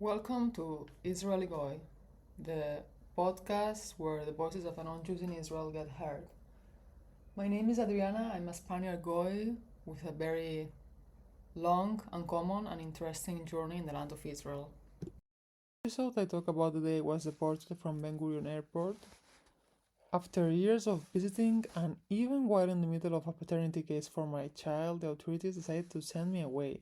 Welcome to Israeli Goy, the podcast where the voices of the non-Jews in Israel get heard. My name is Adriana. I'm a Spaniard Goy with a very long, uncommon, and interesting journey in the land of Israel. The episode I talk about today was deported from Ben Gurion Airport. After years of visiting, and even while in the middle of a paternity case for my child, the authorities decided to send me away.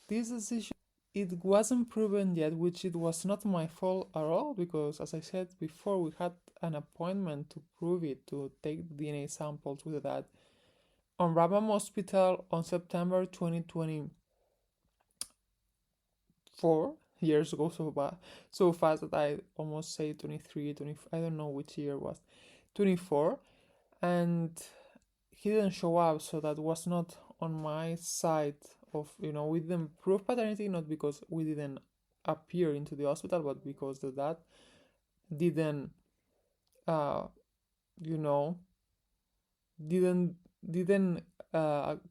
This decision, it wasn't proven yet, which it was not my fault at all, because as I said before, we had an appointment to prove it, to take DNA samples with that on Rambam Hospital on September 2024, years ago, so fast that I almost say 23, 20, I don't know which year it was, 24, and he didn't show up, so that was not on my side of, we didn't prove paternity, not because we didn't appear into the hospital, but because the dad didn't, uh, you know, didn't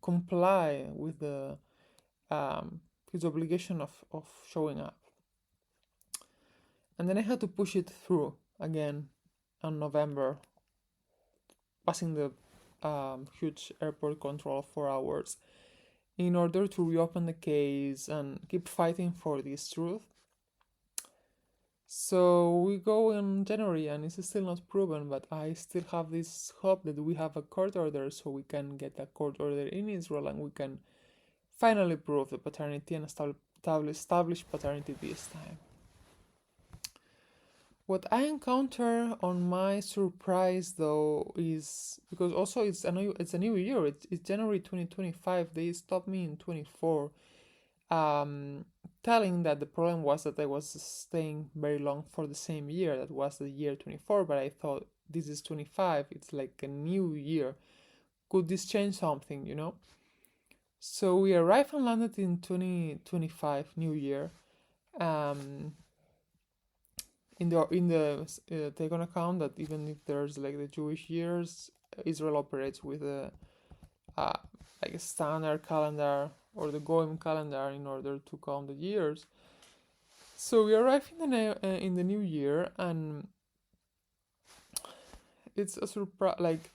comply with the his obligation of showing up. And then I had to push it through again on November, passing the huge airport control of 4 hours in order to reopen the case and keep fighting for this truth. So we go in January and it's still not proven, but I still have this hope that we have a court order, so we can get a court order in Israel and we can finally prove the paternity and establish paternity this time. What I encounter on my surprise though is, because also it's a new year, it's January 2025, they stopped me in 24, telling that the problem was that I was staying very long for the same year, that was the year 24, but I thought this is 25, it's like a new year, could this change something? So we arrived and landed in 2025 new year. In the take on account that even if there's like the Jewish years, Israel operates with a like a standard calendar or the Goyim calendar in order to count the years. So we arrive in the new year, and it's a surprise. Like,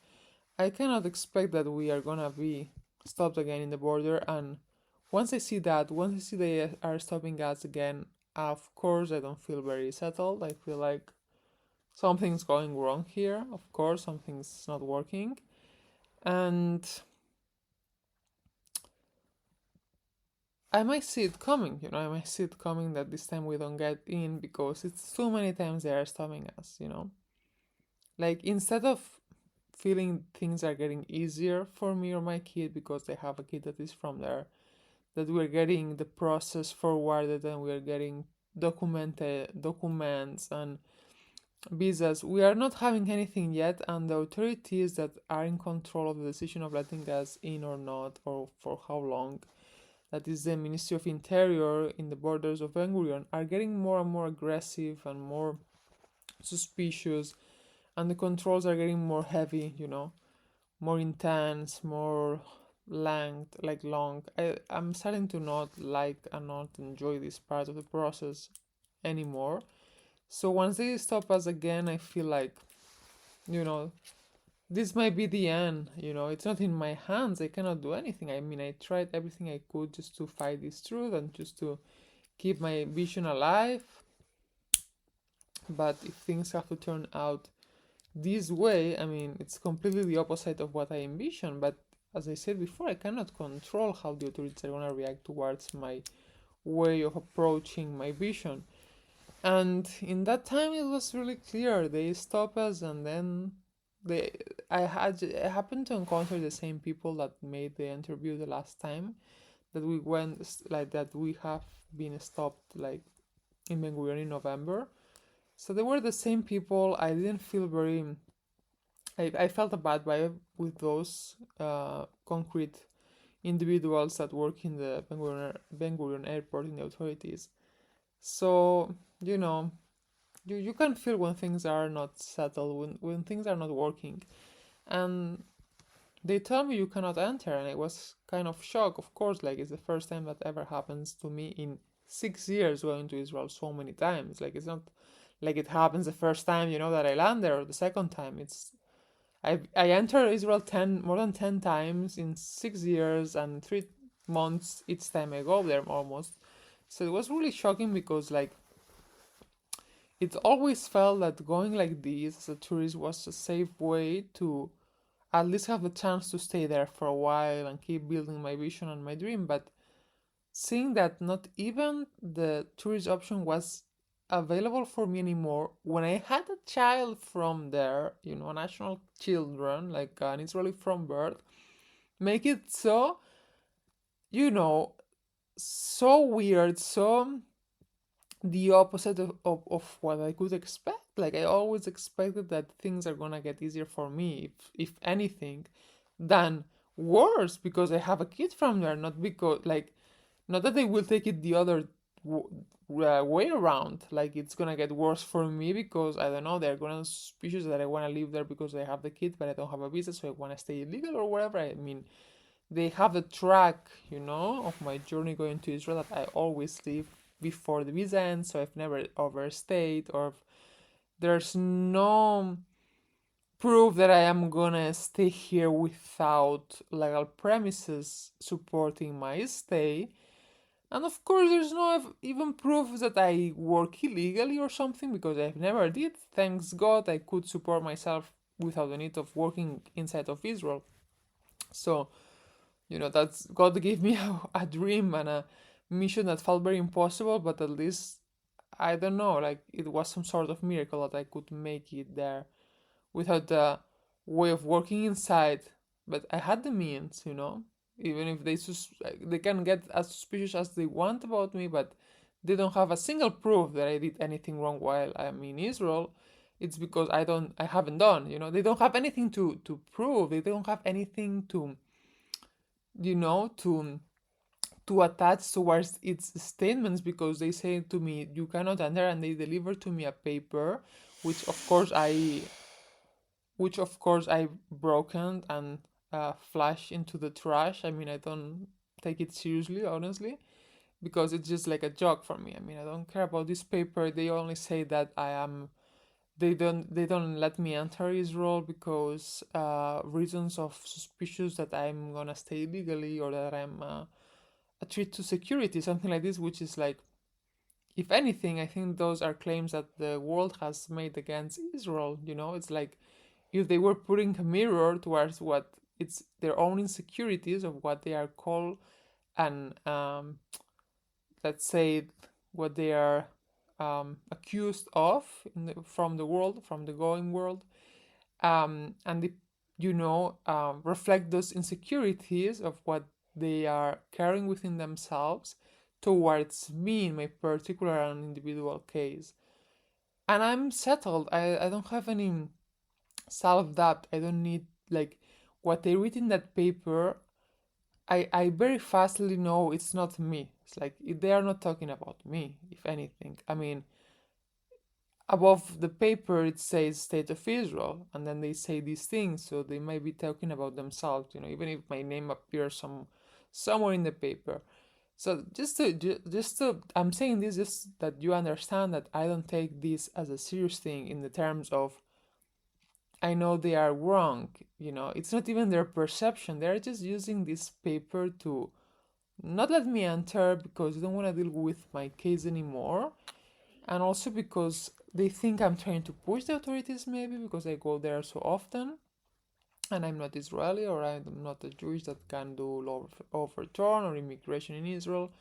I cannot expect that we are gonna be stopped again in the border. And once I see they are stopping us again, of course I don't feel very settled. I feel like something's going wrong here. Of course, something's not working, and I might see it coming, I might see it coming that this time we don't get in because it's so many times they are stopping us, Like, instead of feeling things are getting easier for me or my kid because they have a kid that is from there, that we're getting the process forwarded and we're getting documents and visas, we are not having anything yet, and the authorities that are in control of the decision of letting us in or not, or for how long, that is the Ministry of Interior in the borders of Ben Gurion, are getting more and more aggressive and more suspicious, and the controls are getting more heavy, more intense, more long. I'm starting to not like and not enjoy this part of the process anymore. So once they stop us again, I feel like, this might be the end. It's not in my hands. I cannot do anything. I mean, I tried everything I could just to fight this truth and just to keep my vision alive. But if things have to turn out this way, I mean, it's completely the opposite of what I envisioned. But as I said before, I cannot control how the authorities are going to react towards my way of approaching my vision. And in that time, it was really clear. They stopped us, and then I happened to encounter the same people that made the interview the last time that we went, like that we have been stopped, like in Ben Gurion in November. So they were the same people. I didn't feel very. I felt a bad vibe with those concrete individuals that work in the Ben Gurion Airport in the authorities. So you can feel when things are not settled, when things are not working, and they tell me you cannot enter, and I was kind of shocked. Of course, like, it's the first time that ever happens to me in 6 years going to Israel so many times. Like, it's not like it happens the first time, that I land there, or the second time. I entered Israel more than 10 times in 6 years and 3 months each time I go there almost. So it was really shocking because, like, it always felt that going like this as a tourist was a safe way to at least have the chance to stay there for a while and keep building my vision and my dream. But seeing that not even the tourist option was available for me anymore when I had a child from there, national children, like an Israeli from birth, make it so, you know, so weird, so the opposite of what I could expect. Like, I always expected that things are gonna get easier for me, if anything, than worse, because I have a kid from there, not because, like, not that they will take it the other way around. Like, it's gonna get worse for me because, I don't know, they're gonna suspicious that I wanna live there because I have the kid, but I don't have a visa, so I wanna stay illegal or whatever. I mean, they have the track, of my journey going to Israel that I always leave before the visa ends, so I've never overstayed, or there's no proof that I am gonna stay here without legal premises supporting my stay. And of course, there's no even proof that I work illegally or something, because I've never did. Thanks God, I could support myself without the need of working inside of Israel. So, that's God gave me a dream and a mission that felt very impossible, but at least, I don't know, like, it was some sort of miracle that I could make it there without the way of working inside. But I had the means, even if they can get as suspicious as they want about me, but they don't have a single proof that I did anything wrong while I'm in Israel. It's because I haven't done, they don't have anything to prove. They don't have anything to, to attach towards its statements, because they say to me, you cannot enter, and they deliver to me a paper, which of course I broken and flash into the trash. I mean, I don't take it seriously, honestly, because it's just like a joke for me. I mean, I don't care about this paper. They only say that I am. They don't let me enter Israel because reasons of suspicious that I'm gonna stay illegally, or that I'm a threat to security, something like this, which is like, if anything, I think those are claims that the world has made against Israel. It's like, if they were putting a mirror towards what it's their own insecurities of what they are called, and let's say what they are accused of from the world, from the going world, and they, reflect those insecurities of what they are carrying within themselves towards me in my particular and individual case. And I'm settled. I don't have any self-doubt. I don't need, like, what they read in that paper. I very fastly know it's not me. It's like, they are not talking about me, if anything. I mean, above the paper it says State of Israel, and then they say these things, so they might be talking about themselves, even if my name appears somewhere in the paper. So just to I'm saying this just that you understand that I don't take this as a serious thing, in the terms of, I know they are wrong. It's not even their perception. They're just using this paper to not let me enter, because they don't want to deal with my case anymore, and also because they think I'm trying to push the authorities, maybe because I go there so often, and I'm not Israeli, or I'm not a Jewish that can do law overturn or immigration in Israel.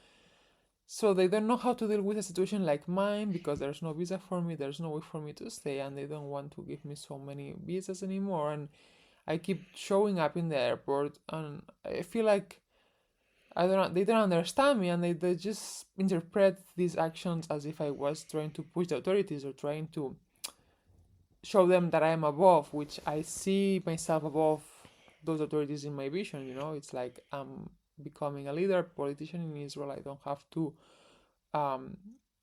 So they don't know how to deal with a situation like mine, because there's no visa for me, there's no way for me to stay, and they don't want to give me so many visas anymore. And I keep showing up in the airport, and I feel like they don't understand me, and they just interpret these actions as if I was trying to push the authorities, or trying to show them that I am above, which I see myself above those authorities in my vision. It's like I'm becoming a leader, politician in Israel. I don't have to,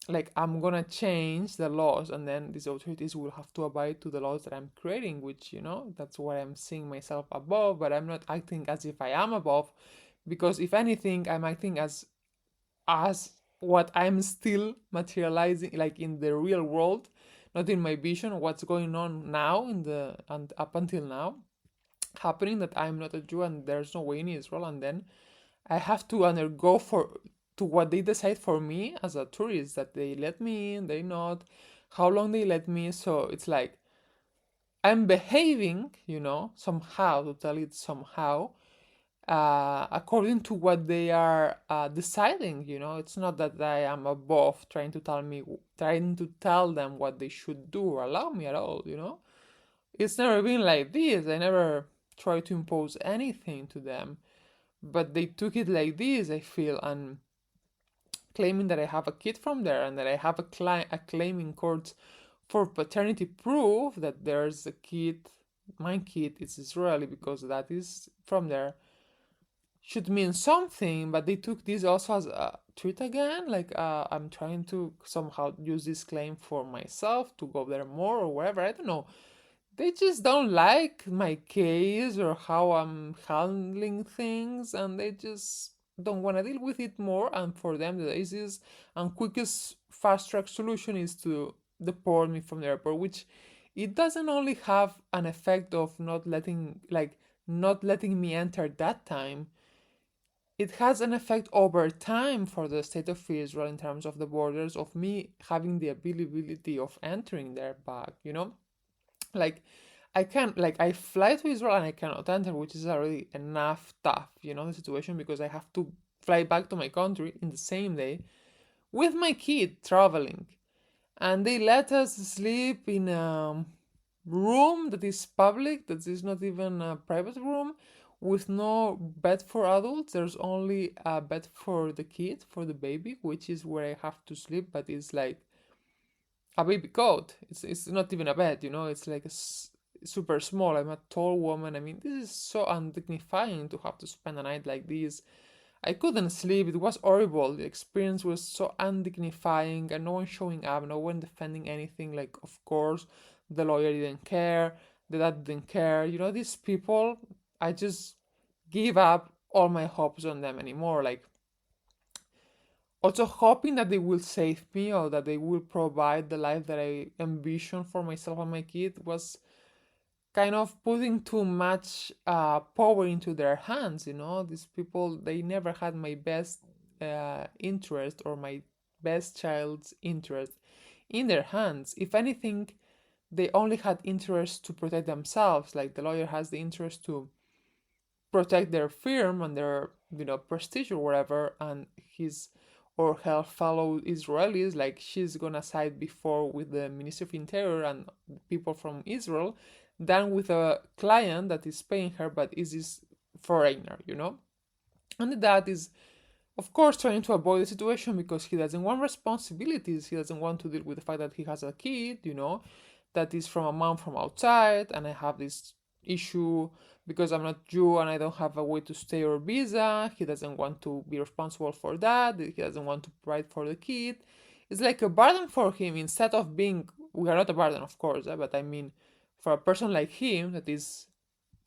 like, I'm gonna change the laws, and then these authorities will have to abide to the laws that I'm creating, which, that's why I'm seeing myself above, but I'm not acting as if I am above, because if anything, I'm acting as what I'm still materializing, like in the real world, not in my vision, what's going on now in the and up until now happening, that I'm not a Jew and there's no way in Israel, and then I have to undergo for to what they decide for me as a tourist, that they let me in, they not, how long they let me. So it's like I'm behaving, somehow, to tell it somehow, according to what they are deciding. It's not that I am above trying to tell them what they should do or allow me at all. It's never been like this. I never try to impose anything to them, but they took it like this, I feel, and claiming that I have a kid from there and that I have a claim in courts for paternity proof that there's a kid, my kid is Israeli because that is from there, should mean something. But they took this also as a treat again, like I'm trying to somehow use this claim for myself to go there more or wherever. I don't know. They just don't like my case or how I'm handling things, and they just don't want to deal with it more. And for them, the easiest and quickest fast track solution is to deport me from the airport, which it doesn't only have an effect of not letting me enter that time. It has an effect over time for the state of Israel in terms of the borders, of me having the availability of entering there back. Like I fly to Israel and I cannot enter, which is already enough tough, the situation, because I have to fly back to my country in the same day with my kid traveling. And they let us sleep in a room that is public, that is not even a private room, with no bed for adults. There's only a bed for the kid, for the baby, which is where I have to sleep, but it's like a baby cot. It's not even a bed, it's like super small. I'm a tall woman. I mean, this is so undignifying to have to spend a night like this. I couldn't sleep. It was horrible. The experience was so undignifying, and no one showing up, no one defending anything. Like, of course, the lawyer didn't care, the dad didn't care. These people, I just give up all my hopes on them anymore. Like, also hoping that they will save me or that they will provide the life that I envision for myself and my kid was kind of putting too much power into their hands. These people, they never had my best interest or my best child's interest in their hands. If anything, they only had interest to protect themselves. Like the lawyer has the interest to protect their firm and their prestige or whatever, and his or her fellow Israelis, like she's gonna side before with the Ministry of Interior and people from Israel, than with a client that is paying her but is this foreigner. And that is, of course, trying to avoid the situation because he doesn't want responsibilities. He doesn't want to deal with the fact that he has a kid, that is from a mom from outside, and I have this issue because I'm not Jew and I don't have a way to stay or visa. He doesn't want to be responsible for that. He doesn't want to provide for the kid. It's like a burden for him instead of being. We are not a burden, of course, but I mean, for a person like him, that is,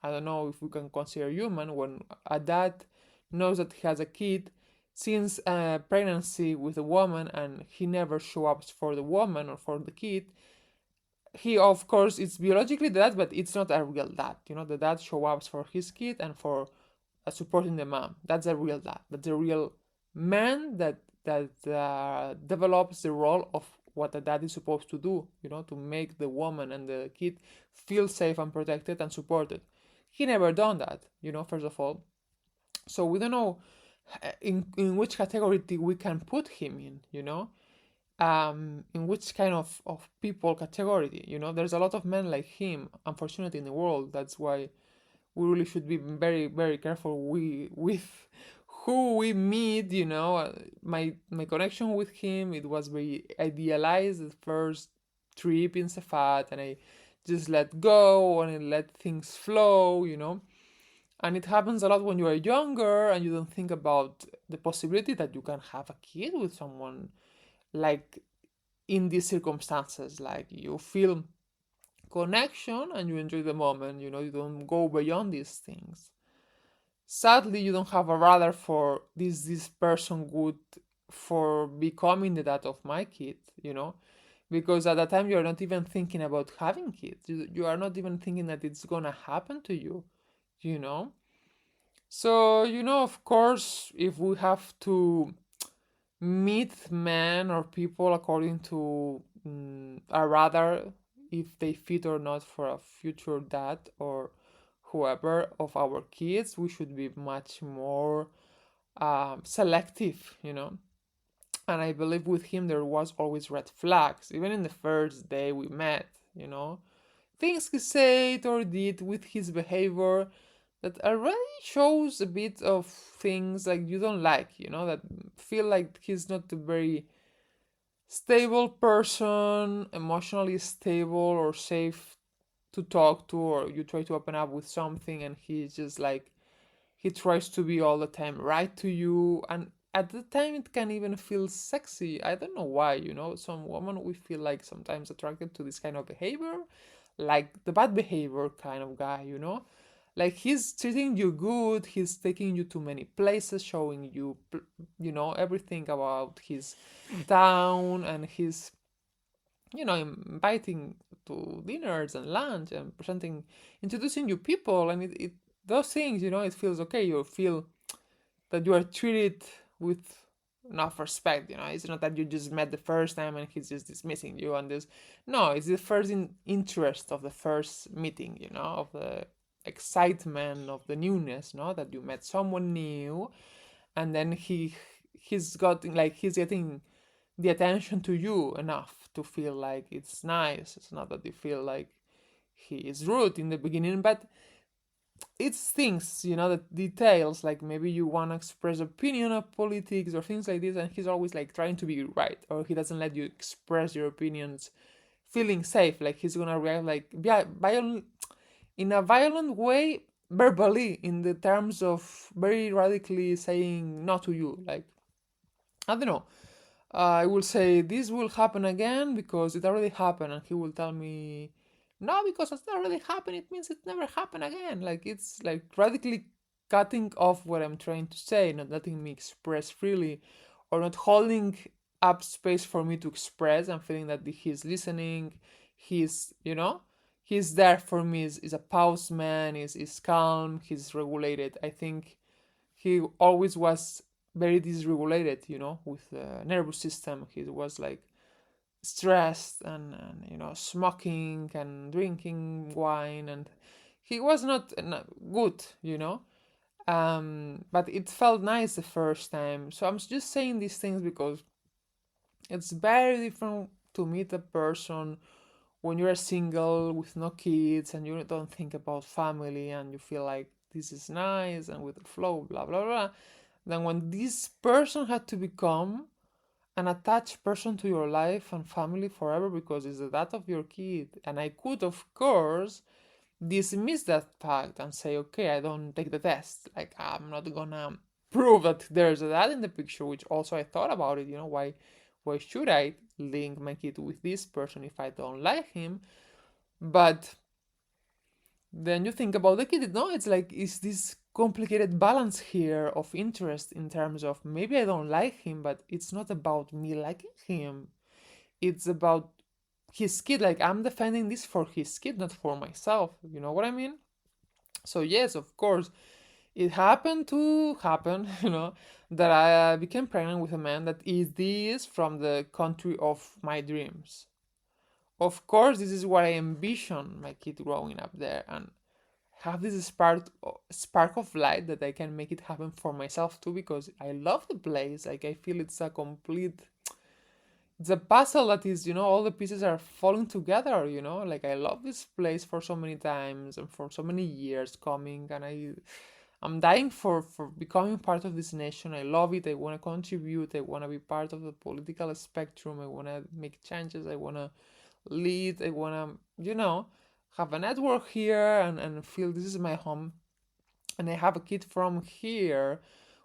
I don't know if we can consider human, when a dad knows that he has a kid since pregnancy with a woman and he never shows up for the woman or for the kid, he of course it's biologically the dad, but it's not a real dad. The dad shows up for his kid and for supporting the mom. That's a real dad. That's a real man that develops the role of what a dad is supposed to do. To make the woman and the kid feel safe and protected and supported. He never done that. First of all, so we don't know in which category we can put him in which kind of people category. There's a lot of men like him, unfortunately, in the world. That's why we really should be very, very careful with who we meet. My connection with him, it was very idealized the first trip in Safat, and I just let go and I let things flow. And it happens a lot when you are younger and you don't think about the possibility that you can have a kid with someone like in these circumstances. Like you feel connection and you enjoy the moment. You don't go beyond these things. Sadly, you don't have a radar for this person would for becoming the dad of my kid, because at that time you're not even thinking about having kids. You are not even thinking that it's gonna happen to you, you know? So, of course, if we have to meet men or people according to a rather if they fit or not for a future dad or whoever of our kids, we should be much more selective, And I believe with him there was always red flags, even in the first day we met, things he said or did with his behavior that already shows a bit of things like you don't like, that feel like he's not a very stable person, emotionally stable or safe to talk to, or you try to open up with something and he's just like, he tries to be all the time right to you. And at the time, it can even feel sexy. I don't know why, some women we feel like sometimes attracted to this kind of behavior, like the bad behavior kind of guy, like he's treating you good, he's taking you to many places, showing you everything about his town, and he's inviting to dinners and lunch and presenting, introducing you people, and it those things, it feels okay. You feel that you are treated with enough respect. It's not that you just met the first time and he's just dismissing you and this. No, it's the first interest of the first meeting, of the excitement of the newness, that you met someone new, and then he's getting the attention to you enough to feel like it's nice. It's not that you feel like he is rude in the beginning, but it's things, the details, like maybe you want to express opinion of politics or things like this, and he's always like trying to be right, or he doesn't let you express your opinions feeling safe, like he's gonna react like violent, in a violent way, verbally, in the terms of very radically saying no to you, like, I don't know, I will say this will happen again because it already happened, and he will tell me, no, because it's not already happened, it means it never happened again. Like it's like radically cutting off what I'm trying to say, not letting me express freely, or not holding up space for me to express. I'm feeling that he's listening, he's there for me. Is a pause man. Is calm. He's regulated. I think he always was very dysregulated, with the nervous system. He was like stressed and smoking and drinking wine, and he was not good, but it felt nice the first time. So I'm just saying these things because it's very different to meet a person when you're single with no kids and you don't think about family and you feel like this is nice and with the flow, blah blah blah, than when this person had to become an attached person to your life and family forever because it's the dad of your kid. And I could, of course, dismiss that fact and say, okay, I don't take the test. Like, I'm not gonna prove that there's a dad in the picture, which also I thought about it, why should I link my kid with this person if I don't like him? But then you think about the kid, no, it's like, is this complicated balance here of interest in terms of maybe I don't like him, but it's not about me liking him. It's about his kid. Like I'm defending this for his kid, not for myself. You know what I mean? So yes, of course, it happened to happen, that I became pregnant with a man that is this from the country of my dreams. Of course, this is what I envision my kid growing up there, and have this spark of light that I can make it happen for myself too, because I love the place. Like I feel it's a puzzle that is, all the pieces are falling together, like I love this place for so many times and for so many years coming, and I'm dying for becoming part of this nation. I love it. I want to contribute. I want to be part of the political spectrum. I want to make changes. I want to lead. I want to, have a network here and feel this is my home. And I have a kid from here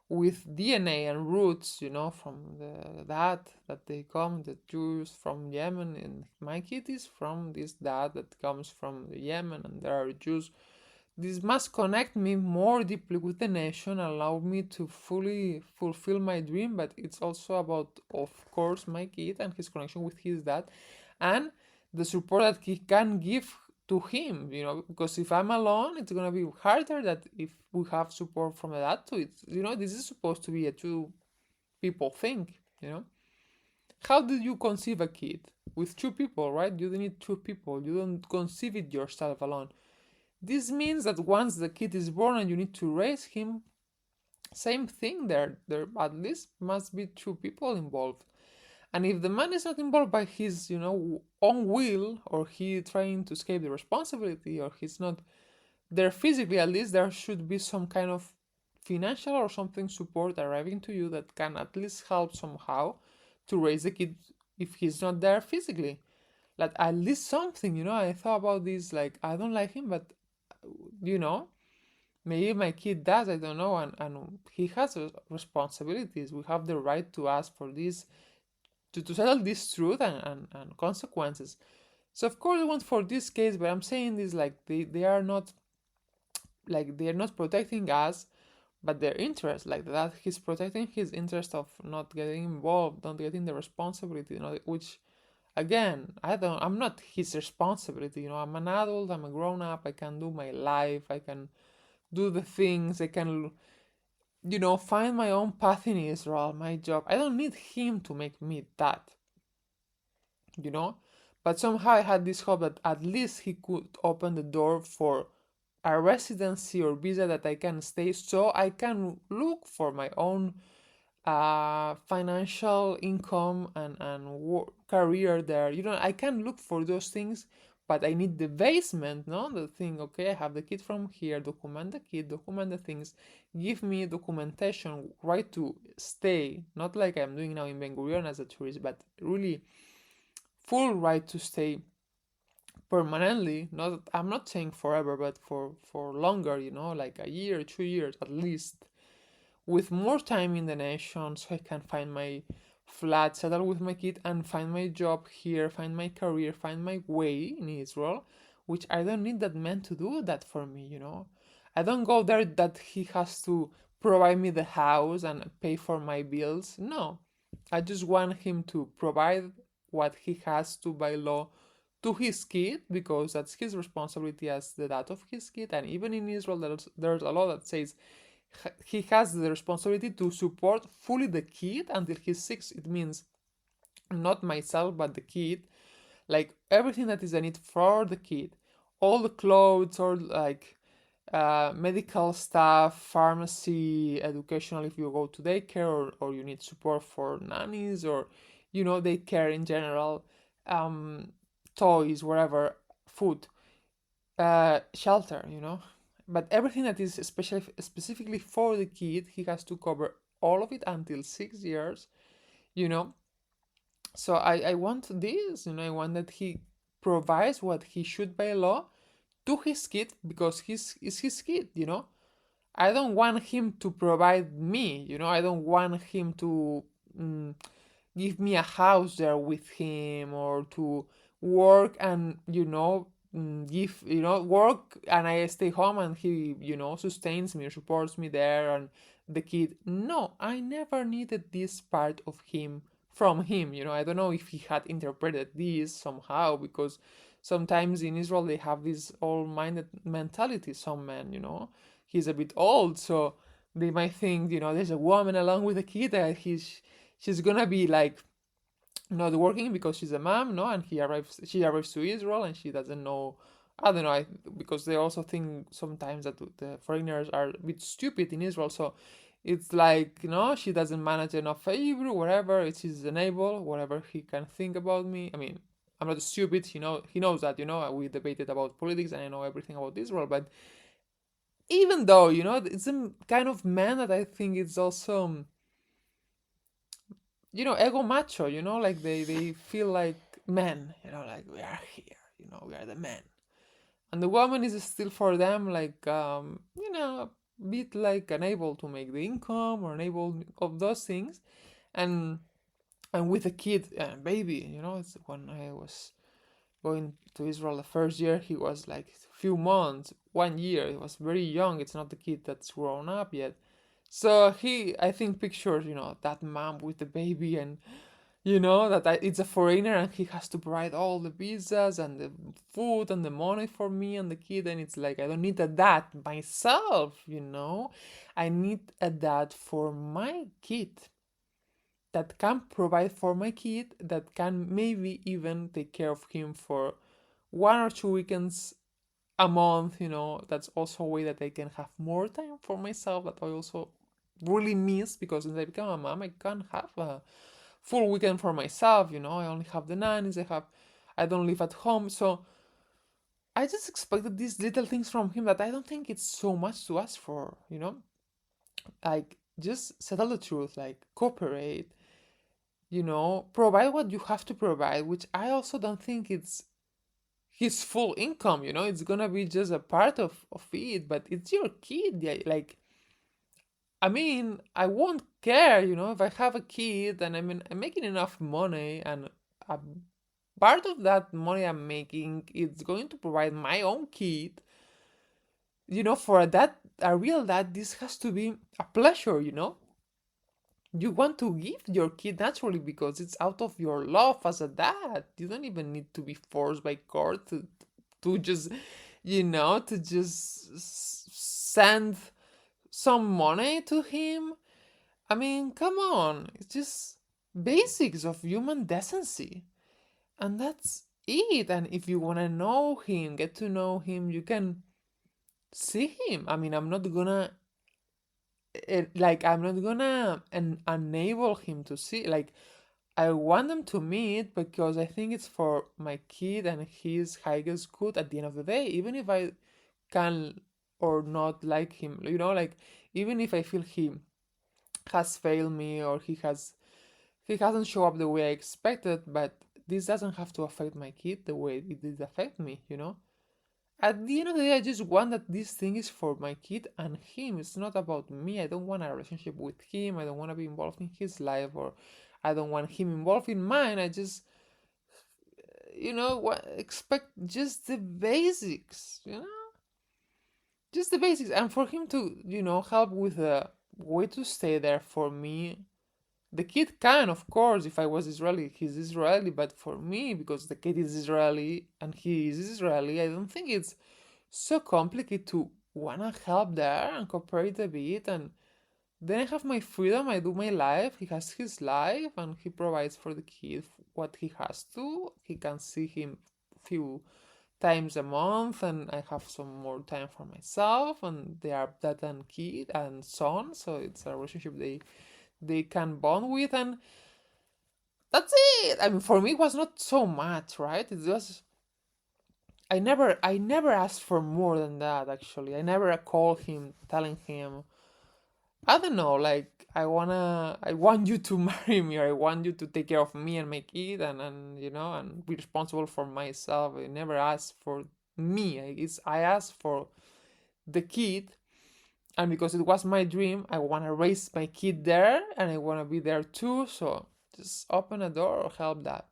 with DNA and roots, from that they come, the Jews from Yemen, and my kid is from this dad that comes from the Yemen, and there are Jews This must connect me more deeply with the nation, allow me to fully fulfill my dream, but it's also about, of course, my kid and his connection with his dad and the support that he can give to him, because if I'm alone, it's gonna be harder that if we have support from the dad too. This is supposed to be a two people thing. How did you conceive a kid? With two people, right? You need two people. You don't conceive it yourself alone. This means that once the kid is born and you need to raise him, same thing there at least must be two people involved. And if the man is not involved by his, own will, or he trying to escape the responsibility, or he's not there physically, at least there should be some kind of financial or something support arriving to you that can at least help somehow to raise the kid if he's not there physically. Like at least something. I thought about this, like I don't like him, but you know maybe my kid does, I don't know, and he has responsibilities. We have the right to ask for this, to settle this truth and consequences. So of course I want for this case, but I'm saying this like they are not, like they are not protecting us, but their interest, like that he's protecting his interest of not getting involved, not getting the responsibility, which again, I'm not his responsibility. I'm an adult, I'm a grown up, I can do my life, I can do the things, I can find my own path in Israel, my job. I don't need him to make me that, you know? But somehow I had this hope that at least he could open the door for a residency or visa that I can stay, so I can look for my own financial income and career there. I can look for those things, but I need the basement, no? The thing, okay, I have the kid from here, document the kid, document the things, give me documentation, right to stay, not like I'm doing now in Ben Gurion as a tourist, but really full right to stay permanently. Not, I'm not saying forever, but for longer, like a year, 2 years at least, with more time in the nation, so I can find my flat, settle with my kid, and find my job here, find my career, find my way in Israel, which I don't need that man to do that for me. I don't go there that he has to provide me the house and pay for my bills. No, I just want him to provide what he has to by law to his kid, because that's his responsibility as the dad of his kid. And even in Israel, there's a law that says he has the responsibility to support fully the kid until he's 6. It means not myself, but the kid, like everything that is a need for the kid, all the clothes, or like medical stuff, pharmacy, educational if you go to daycare, or you need support for nannies, or daycare in general, toys, whatever, food, shelter. But everything that is specifically for the kid, he has to cover all of it until 6 years. you know so I want this. I want that he provides what he should by law to his kid, because is his kid. I don't want him to provide me. I don't want him to give me a house there with him, or to work and give work and I stay home and he sustains me or supports me there and the kid. No, I never needed this part of him from him. I don't know if he had interpreted this somehow, because sometimes in Israel they have this old-minded mentality. Some men, he's a bit old, so they might think there's a woman along with a kid that she's gonna be like not working because she's a mom, no, and she arrives to Israel and she doesn't know. I don't know, because they also think sometimes that the foreigners are a bit stupid in Israel, so it's like she doesn't manage enough Hebrew, whatever. She's unable, whatever he can think about me. I mean, I'm not stupid. He knows that. We debated about politics and I know everything about Israel, but even though it's a kind of man that I think it's also ego macho, like they feel like men, like we are here, we are the men. And the woman is still for them like, a bit like unable to make the income or unable of those things. And with a kid and baby, it's when I was going to Israel the first year, he was like few months, 1 year. He was very young. It's not the kid that's grown up yet. So he, I think, pictures, that mom with the baby, and that it's a foreigner and he has to provide all the visas and the food and the money for me and the kid. And it's like, I don't need a dad myself. I need a dad for my kid that can provide for my kid, that can maybe even take care of him for 1 or 2 weekends a month. That's also a way that I can have more time for myself, that I also really miss, because since I become a mom, I can't have a full weekend for myself. I only have the nannies. I don't live at home. So I just expected these little things from him that I don't think it's so much to ask for. Like, just settle the truth, like cooperate, provide what you have to provide, which I also don't think it's his full income. It's gonna be just a part of it, but it's your kid. Yeah, like, I mean, I won't care, if I have a kid and I'm making enough money, and a part of that money I'm making, it's going to provide my own kid. For a real dad, this has to be a pleasure. You want to give your kid naturally because it's out of your love as a dad. You don't even need to be forced by court to just, to just send some money to him. I mean, come on. It's just basics of human decency. And that's it. And if you want to know him, get to know him, you can see him. I mean, I'm not gonna enable him to see. Like, I want them to meet because I think it's for my kid and his highest good at the end of the day. Even if I can or not like him, like, even if I feel he has failed me, or he hasn't shown up the way I expected, but this doesn't have to affect my kid the way it did affect me. At the end of the day, I just want that this thing is for my kid and him. It's not about me. I don't want a relationship with him. I don't want to be involved in his life, or I don't want him involved in mine. I just, expect just the basics. Just the basics. And for him to, help with a way to stay there for me. The kid can, of course, if I was Israeli, he's Israeli, but for me, because the kid is Israeli and he is Israeli, I don't think it's so complicated to wanna help there and cooperate a bit. And then I have my freedom, I do my life, he has his life, and he provides for the kid what he has to. He can see him few times a month, and I have some more time for myself, and they are dad and kid and son, so it's a relationship they can bond with, and that's it. I mean, for me, it was not so much, right? It was, I never asked for more than that. Actually, I never called him telling him, I don't know, like, I want you to marry me, or I want you to take care of me and my kid, and be responsible for myself. I never asked for me. I asked for the kid, and because it was my dream, I want to raise my kid there, and I want to be there too. So just open a door or help that.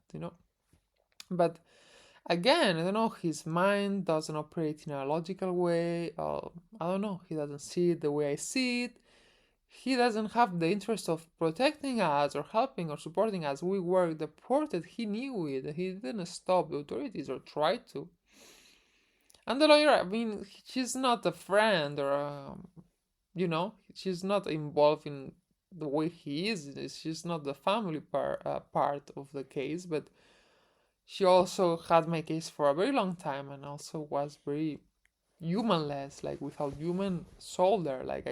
But again, I don't know, his mind doesn't operate in a logical way. I don't know, he doesn't see it the way I see it. He doesn't have the interest of protecting us or helping or supporting us. We were deported. He knew it. He didn't stop the authorities or try to. And the lawyer, I mean, she's not a friend, or she's not involved in the way he is. She's not the family part of the case, but she also had my case for a very long time, and also was very humanless, like without human soul there. Like,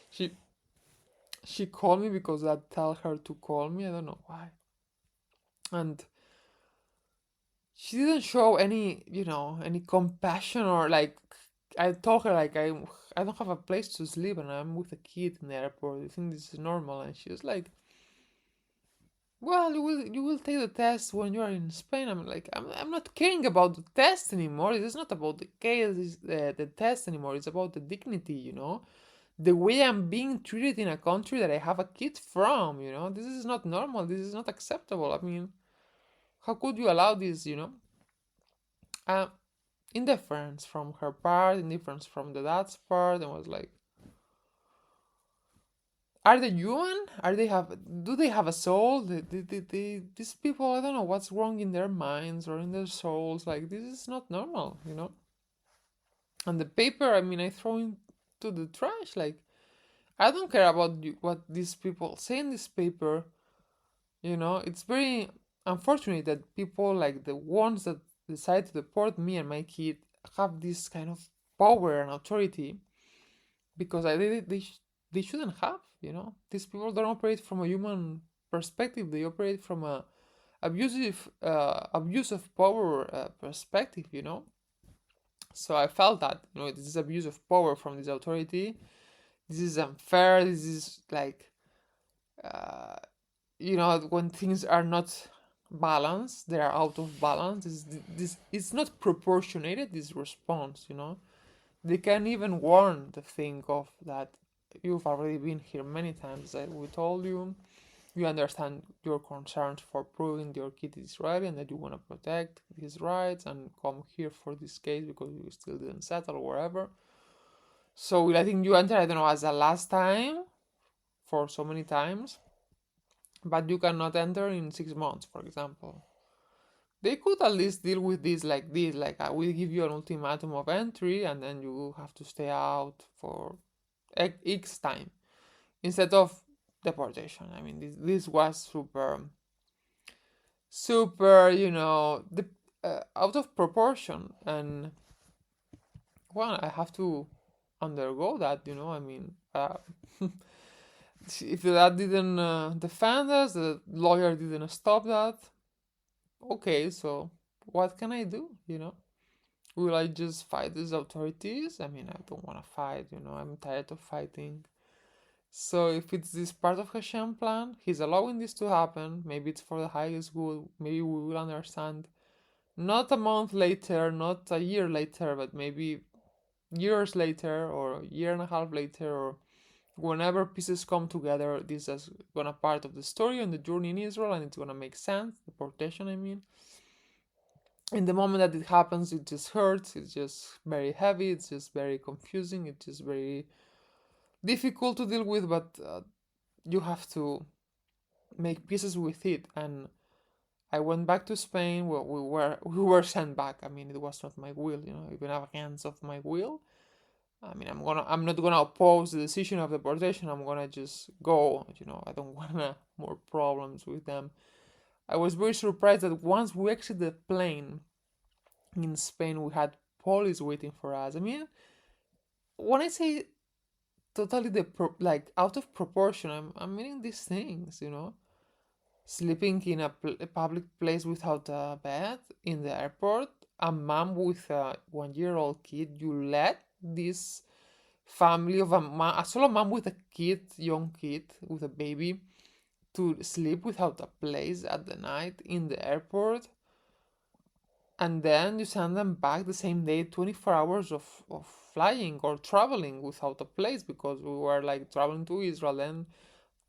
she she called me because I tell her to call me. I don't know why. And she didn't show any compassion, or like, I told her, like, I don't have a place to sleep and I'm with a kid in the airport. You think this is normal? And she was like, well, you will take the test when you are in Spain. I'm like, I'm not caring about the test anymore. It is not about the case, the test anymore. It's about the dignity. The way I'm being treated in a country that I have a kid from. This is not normal. This is not acceptable. I mean, how could you allow this? Indifference from her part, indifference from the dad's part, and was like, are they human? Do they have a soul? These people, I don't know what's wrong in their minds or in their souls. Like, this is not normal, you know? And the paper, I mean, I throw into the trash. Like, I don't care about what these people say in this paper. You know, it's very unfortunate that people like the ones that decide to deport me and my kid have this kind of power and authority because they shouldn't have. You know, these people don't operate from a human perspective. They operate from a abuse of power perspective. You know, so I felt that, you know, this is abuse of power from this authority. This is unfair. This is like, uh, you know, when things are not balanced, they are out of balance. This it's not proportionated. This response, you know, they can even warn the thing of that. You've already been here many times. Like we told you, you understand your concerns for proving your kid is Israeli and that you want to protect his rights and come here for this case because you still didn't settle or wherever. So letting you enter, I don't know, as a last time for so many times, but you cannot enter in 6 months, for example. They could at least deal with this, like I will give you an ultimatum of entry and then you have to stay out for X time instead of deportation. I mean, this was super, you know, out of proportion, and well, I have to undergo that, you know. I mean, if the dad didn't defend us, the lawyer didn't stop that. Okay, so what can I do? You know, will I just fight these authorities? I mean, I don't want to fight. You know, I'm tired of fighting. So if it's this part of Hashem plan, he's allowing this to happen. Maybe it's for the highest good. Maybe we will understand. Not a month later, not a year later, but maybe years later or a year and a half later, or whenever pieces come together, this is gonna part of the story and the journey in Israel, and it's gonna make sense. Deportation, I mean. In the moment that it happens, it just hurts. It's just very heavy. It's just very confusing. It's just very difficult to deal with. But you have to make pieces with it. And I went back to Spain. Well, we were sent back. I mean, it was not my will. You know, even against of my will. I mean, I'm not gonna oppose the decision of deportation. I'm gonna just go. You know, I don't want more problems with them. I was very surprised that once we exited the plane in Spain, we had police waiting for us. I mean, when I say totally like out of proportion, I'm meaning these things. You know, sleeping in a public place without a bed in the airport. A mom with a 1-year-old kid. You let this family of a solo mom with a kid, young kid with a baby, to sleep without a place at the night in the airport, and then you send them back the same day, 24 hours of flying or traveling without a place, because we were like traveling to Israel, then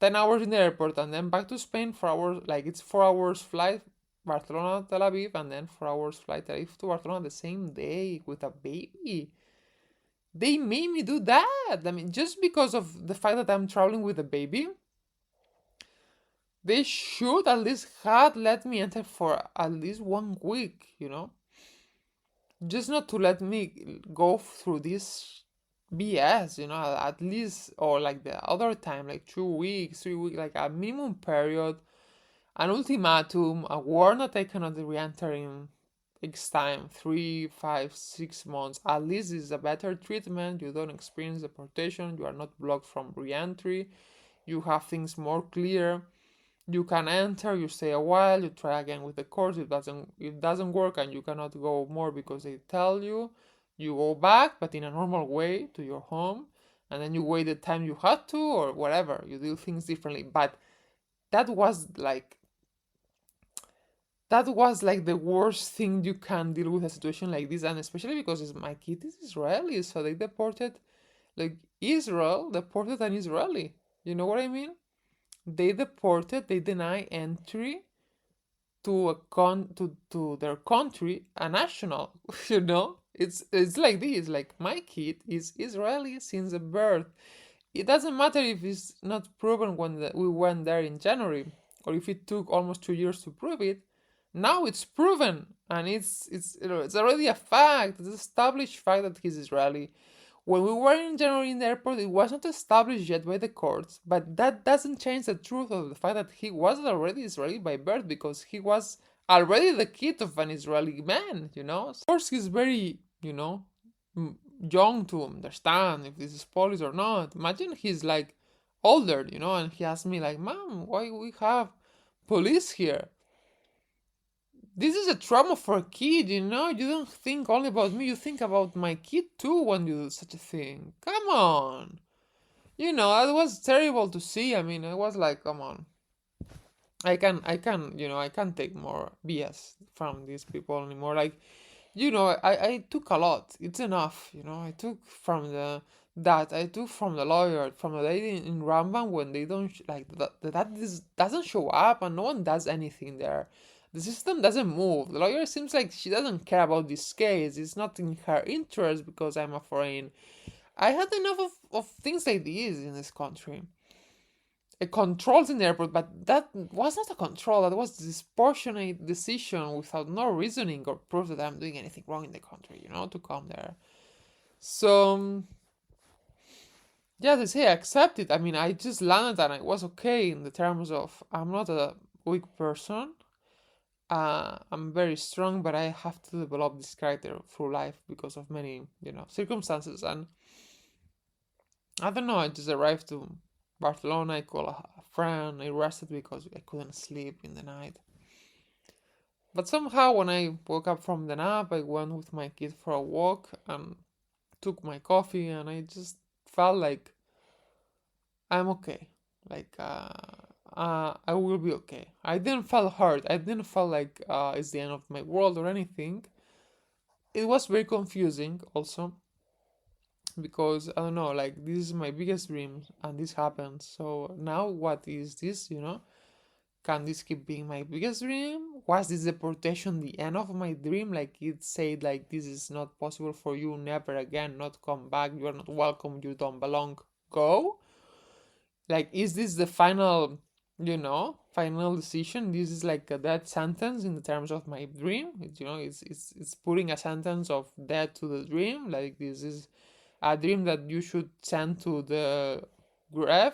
10 hours in the airport, and then back to Spain, 4 hours, like it's 4 hours flight, Barcelona, Tel Aviv, and then 4 hours flight Tel Aviv to Barcelona the same day with a baby. They made me do that. I mean, just because of the fact that I'm traveling with a baby, they should at least had let me enter for at least 1 week, you know? Just not to let me go through this BS, you know, at least, or like the other time, like 2 weeks, 3 weeks, like a minimum period, an ultimatum, a warning that I cannot re-enter in X time, 3, 5, 6 months. At least is a better treatment. You don't experience deportation. You are not blocked from re-entry. You have things more clear. You can enter, you stay a while, you try again with the course. If it doesn't work and you cannot go more because they tell you, you go back, but in a normal way to your home, and then you wait the time you had to or whatever. You do things differently. But that was like the worst thing you can deal with a situation like this, and especially because my kid is Israeli, so they deported, like Israel deported an Israeli. You know what I mean? They deported, they deny entry to to their country a national. You know, it's like this. Like my kid is Israeli since the birth. It doesn't matter if it's not proven when we went there in January, or if it took almost 2 years to prove it. Now it's proven, and it's already a fact. It's an established fact that he's Israeli. When we were in January in the airport, it was not established yet by the courts, but that doesn't change the truth of the fact that he was already Israeli by birth, because he was already the kid of an Israeli man, you know? Of course, he's very, young to understand if this is police or not. Imagine he's like older, and he asked me, like, Mom, why we have police here? This is a trauma for a kid, you know? You don't think only about me, you think about my kid too when you do such a thing. Come on. It was terrible to see. I mean, I was like, come on. I can't take more BS from these people anymore. Like, I took a lot. It's enough, I took from I took from the lawyer, from the lady in Rambam, when they don't, that this doesn't show up and no one does anything there. The system doesn't move. The lawyer seems like she doesn't care about this case. It's not in her interest because I'm a foreign. I had enough of things like this in this country. Controls in the airport, but that was not a control. That was disproportionate decision without no reasoning or proof that I'm doing anything wrong in the country, to come there. So, yeah, they say I accept it. I mean, I just landed and I was okay in the terms of I'm not a weak person. I'm very strong, but I have to develop this character through life because of many, circumstances. And I don't know, I just arrived to Barcelona, I called a friend, I rested because I couldn't sleep in the night. But somehow when I woke up from the nap, I went with my kid for a walk and took my coffee, and I just felt like I'm okay. Like, I will be okay. I didn't feel hurt. I didn't feel like it's the end of my world or anything. It was very confusing also, because I don't know, like, this is my biggest dream and this happened. So now what is this, Can this keep being my biggest dream? Was this deportation the end of my dream? Like, it said, like, this is not possible for you, never again, not come back, you are not welcome, you don't belong, go? Like, is this the final, final decision? This is like a death sentence in the terms of my dream. It's putting a sentence of death to the dream. Like, this is a dream that you should send to the grave.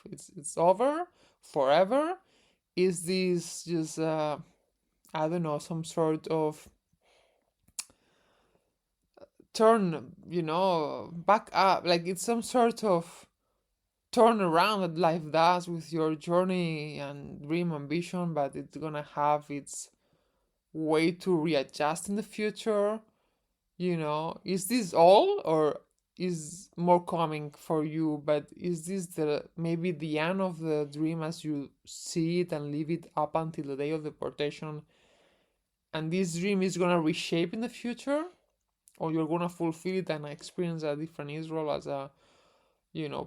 It's over forever. Is this just I don't know, some sort of turn, back up? Like, it's some sort of turn around that life does with your journey and dream ambition, but it's gonna have its way to readjust in the future. Is this all, or is more coming for you? But is this the maybe the end of the dream as you see it and live it up until the day of deportation, and this dream is gonna reshape in the future, or you're gonna fulfill it and experience a different Israel as a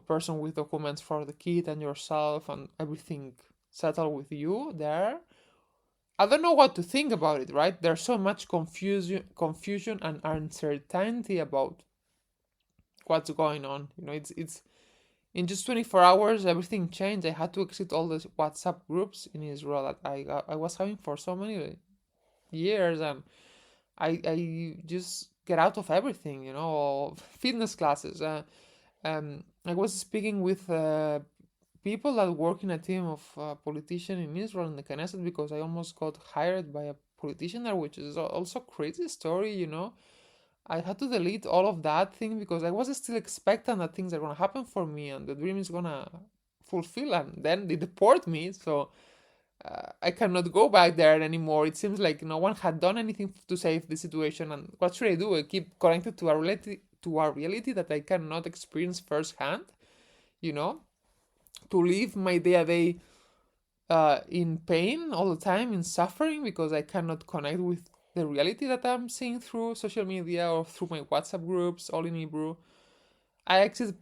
person with documents for the kid and yourself and everything settled with you there? I don't know what to think about it, right? There's so much confusion and uncertainty about what's going on. It's in just 24 hours, everything changed. I had to exit all the WhatsApp groups in Israel that I was having for so many years, and I just get out of everything, fitness classes. I was speaking with people that work in a team of politicians in Israel in the Knesset, because I almost got hired by a politician there, which is also a crazy story. I had to delete all of that thing because I was still expecting that things are gonna happen for me and the dream is gonna fulfill, and then they deport me. So I cannot go back there anymore. It seems like no one had done anything to save the situation, and what should I do? I keep connected to a reality that I cannot experience firsthand. To live my day-to-day in pain all the time, in suffering, because I cannot connect with the reality that I'm seeing through social media or through my WhatsApp groups, all in Hebrew. I exited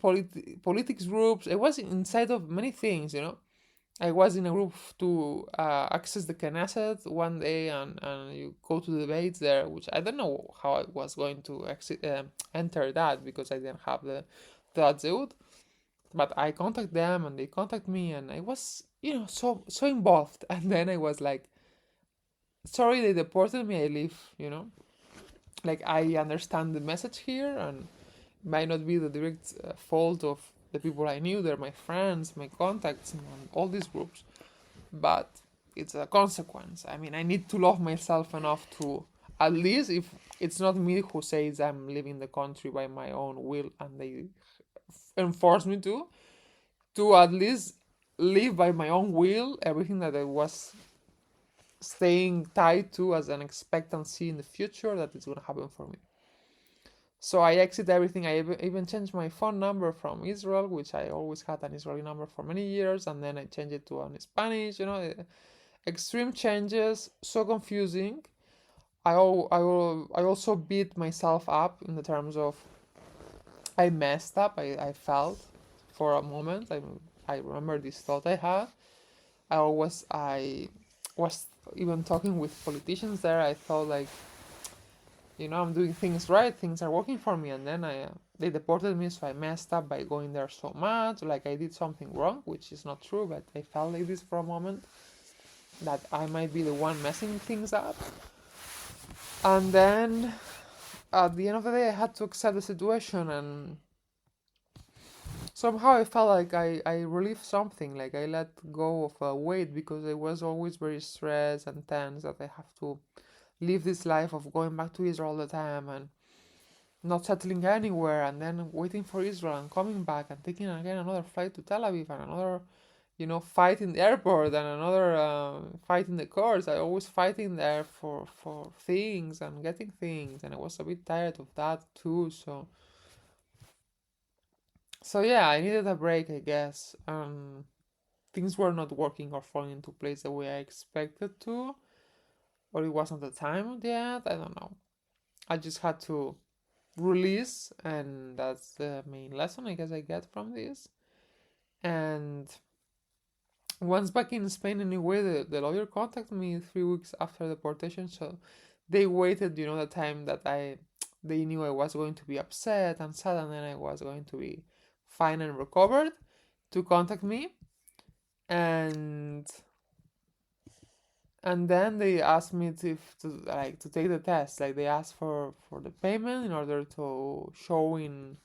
politics groups. I was inside of many things, I was in a group to access the Knesset one day, and you go to the debates there, which I don't know how I was going to enter that because I didn't have the Exiled. But I contact them and they contact me, and I was, so involved. And then I was like, sorry, they deported me. I leave. Like, I understand the message here, and it might not be the direct fault of the people I knew. They're my friends, my contacts, and all these groups. But it's a consequence. I mean, I need to love myself enough to, at least if it's not me who says I'm leaving the country by my own will and they enforce me to at least live by my own will everything that I was staying tied to as an expectancy in the future that it's going to happen for me. So I exit everything. I even changed my phone number from Israel, which I always had an Israeli number for many years, and then I changed it to an Spanish. Extreme changes, so confusing. I also beat myself up in the terms of I messed up. I felt for a moment. I remember this thought I had. I was even talking with politicians there. I thought like, I'm doing things right. Things are working for me, and then they deported me, so I messed up by going there so much. Like I did something wrong, which is not true, but I felt like this for a moment that I might be the one messing things up. And then at the end of the day, I had to accept the situation, and somehow I felt like I relieved something, like I let go of a weight because I was always very stressed and tense that I have to live this life of going back to Israel all the time and not settling anywhere and then waiting for Israel and coming back and taking again another flight to Tel Aviv and another fight in the airport and another fight in the courts. I always fighting there for things and getting things, and I was a bit tired of that too. So yeah, I needed a break, I guess. Things were not working or falling into place the way I expected to, or it wasn't the time yet. I don't know. I just had to release, and that's the main lesson I guess I get from this. And once back in Spain, anyway, the lawyer contacted me 3 weeks after deportation, so they waited, the time that they knew I was going to be upset and sad, and then I was going to be fine and recovered, to contact me, and then they asked me to take the test. Like they asked for the payment in order to show in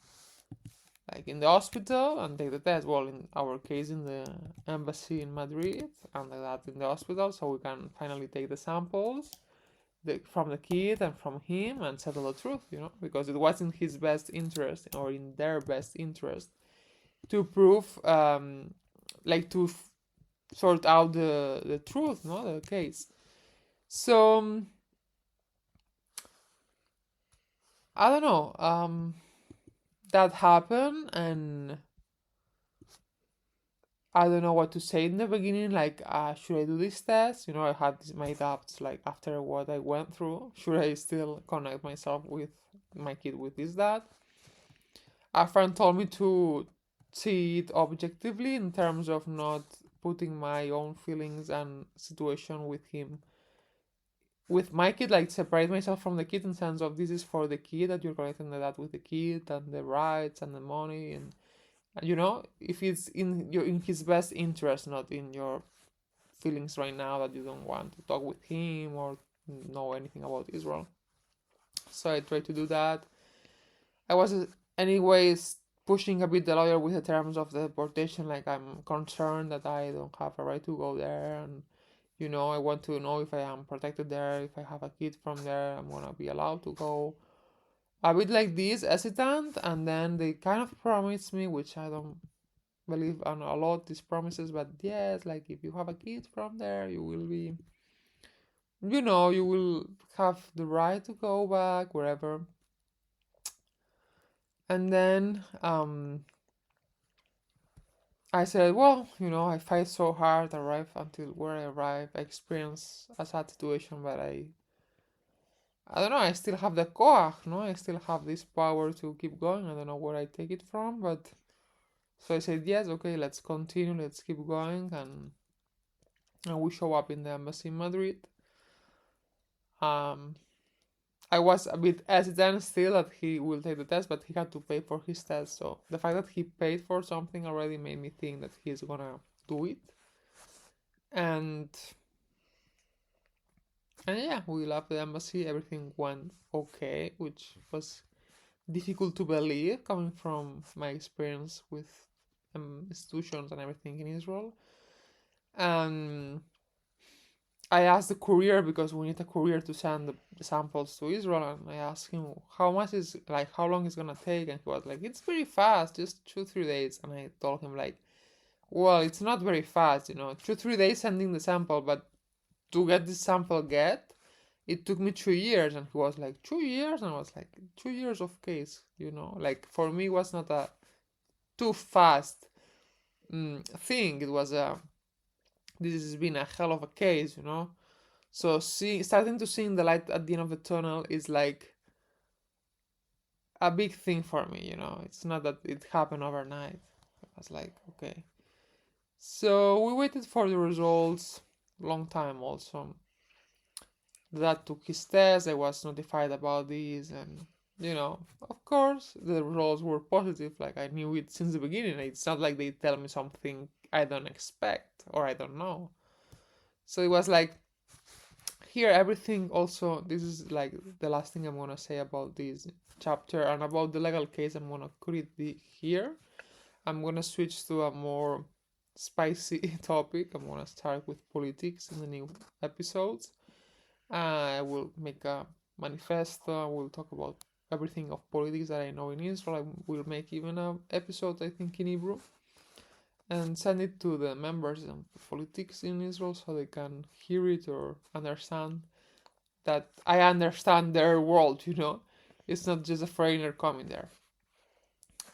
in the hospital and take the test. Well, in our case, in the embassy in Madrid, and that in the hospital, so we can finally take the samples from the kid and from him and settle the truth, because it was in his best interest or in their best interest to prove, to sort out the truth, the case. So I don't know. That happened, and I don't know what to say in the beginning. Like, should I do this test? I had my doubts. Like after what I went through, should I still connect myself with my kid with that? A friend told me to see it objectively in terms of not putting my own feelings and situation with him, with my kid, like separate myself from the kid in sense of this is for the kid, that you're connecting that with the kid and the rights and the money, and if it's in his best interest, not in your feelings right now that you don't want to talk with him or know anything about Israel. So I tried to do that. I was anyways pushing a bit the lawyer with the terms of the deportation, like I'm concerned that I don't have a right to go there, and I want to know if I am protected there, if I have a kid from there, I'm gonna be allowed to go. A bit like this, hesitant, and then they kind of promised me, which I don't believe on a lot, these promises, but yes, like if you have a kid from there, you will be, you will have the right to go back wherever. And then I said, well, I fight so hard, arrive until where I arrive. I experience a sad situation, but I don't know, I still have the koach, no? I still have this power to keep going. I don't know where I take it from, but so I said, yes, okay, let's continue, let's keep going. And and we show up in the embassy in Madrid. Um, I was a bit hesitant still that he will take the test, but he had to pay for his test. So the fact that he paid for something already made me think that he's gonna do it. And yeah, we left the embassy. Everything went okay, which was difficult to believe coming from my experience with institutions and everything in Israel. And I asked the courier, because we need a courier to send the samples to Israel, and I asked him how much is, like, how long it's gonna take, and he was like, it's very fast, just 2-3 days. And I told him, like, well, it's not very fast, 2-3 days sending the sample, but to get this sample it took me 2 years. And he was like, 2 years? And I was like, 2 years of case, like, for me it was not a too fast thing. It was this has been a hell of a case, So starting to see the light at the end of the tunnel is like a big thing for me, It's not that it happened overnight. I was like, okay. So we waited for the results, long time also. Dad took his test, I was notified about this, and of course the results were positive. Like, I knew it since the beginning. It's not like they tell me something I don't expect or I don't know. So it was like, here everything. Also, this is like the last thing I'm gonna say about this chapter and about the legal case. I'm gonna cut it here. I'm gonna switch to a more spicy topic. I'm gonna start with politics in the new episodes. I will make a manifesto. I will talk about everything of politics that I know in Israel. I will make even an episode, I think, in Hebrew, and send it to the members of politics in Israel so they can hear it or understand that I understand their world, It's not just a foreigner coming there.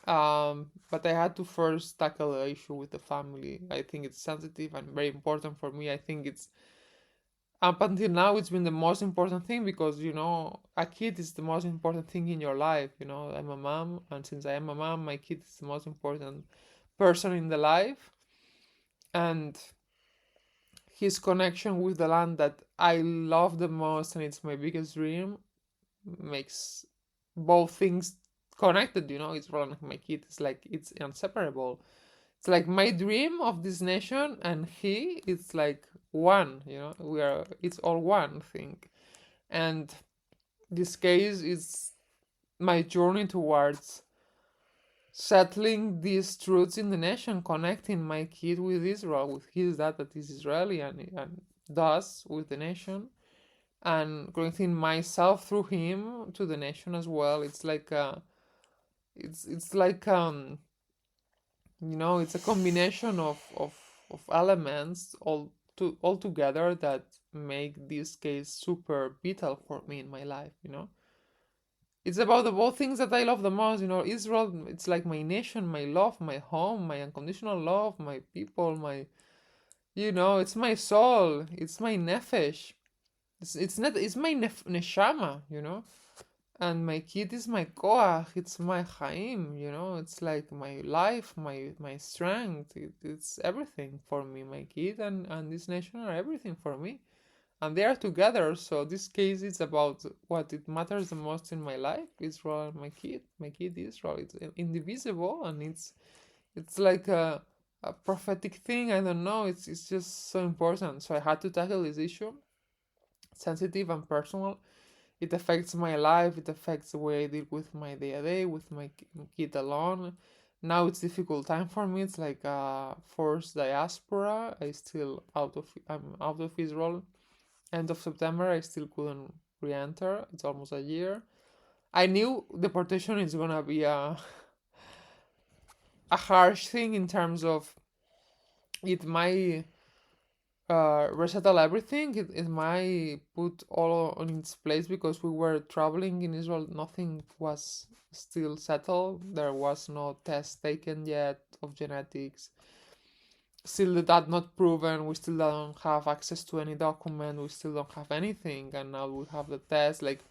But I had to first tackle the issue with the family. I think it's sensitive and very important for me. I think it's, up until now, it's been the most important thing, because a kid is the most important thing in your life. I'm a mom, and since I am a mom, my kid is the most important person in the life. And his connection with the land that I love the most, and it's my biggest dream, makes both things connected. It's like my kid. It's like, it's inseparable. It's like my dream of this nation and it's like one, it's all one thing. And this case is my journey towards settling these truths in the nation, connecting my kid with Israel, with his dad that is Israeli, and thus with the nation, and connecting myself through him to the nation as well. It's like it's like it's a combination of elements all together that make this case super vital for me in my life. It's about the both things that I love the most. Israel, it's like my nation, my love, my home, my unconditional love, my people, it's my soul, it's my nefesh. It's my neshama. And my kid is my koach, it's my chaim, it's like my life, my strength. It's everything for me. My kid and this nation are everything for me, and they are together. So this case is about what it matters the most in my life: Israel and my kid Israel. It's indivisible, and it's like a prophetic thing. I don't know, it's just so important. So I had to tackle this issue, sensitive and personal. It affects my life. It affects the way I deal with my day-to-day, with my kid alone. Now it's difficult time for me. It's like a forced diaspora. I'm out of Israel. End of September, I still couldn't re-enter. It's almost a year. I knew deportation is gonna be a harsh thing in terms of it might resettle everything. It might put all on its place, because we were traveling in Israel. Nothing was still settled. There was no test taken yet of genetics. Still that not proven. We still don't have access to any document. We still don't have anything. And now we have the test. Like,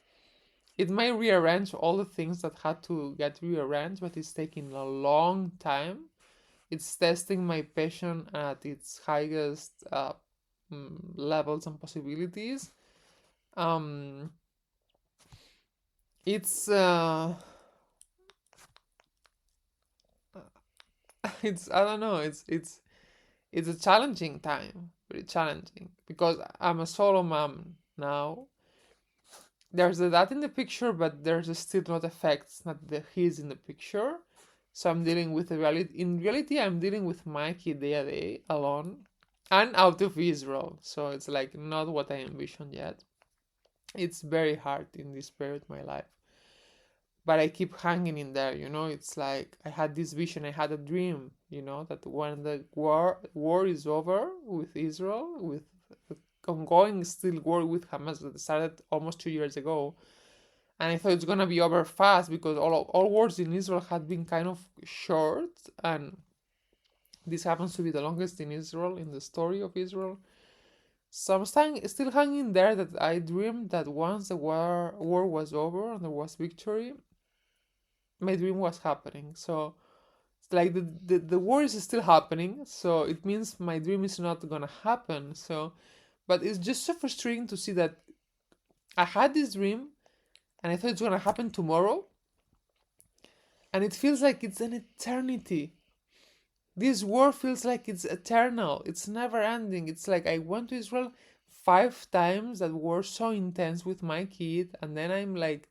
it might rearrange all the things that had to get rearranged, but it's taking a long time. It's testing my patience at its highest levels and possibilities. Um, it's it's I don't know. It's a challenging time, very challenging, because I'm a solo mom now. There's the dad in the picture, but there's still not effects, not the he's in the picture. So I'm dealing with the reality. In reality, I'm dealing with my kid day to day alone and out of Israel. So it's like not what I envisioned yet. It's very hard in this period of my life. But I keep hanging in there, It's like I had this vision, I had a dream, that when the war is over with Israel, with the ongoing still war with Hamas that started almost 2 years ago, and I thought it's gonna be over fast because all wars in Israel had been kind of short, and this happens to be the longest in Israel, in the story of Israel. So I'm still hanging there, that I dreamed that once the war was over and there was victory, my dream was happening. So it's like the war is still happening, so it means my dream is not gonna happen. So, but it's just so frustrating to see that I had this dream and I thought it's gonna happen tomorrow, and it feels like it's an eternity. This war feels like it's eternal. It's never ending. It's like I went to Israel 5 times that were so intense with my kid, and then I'm like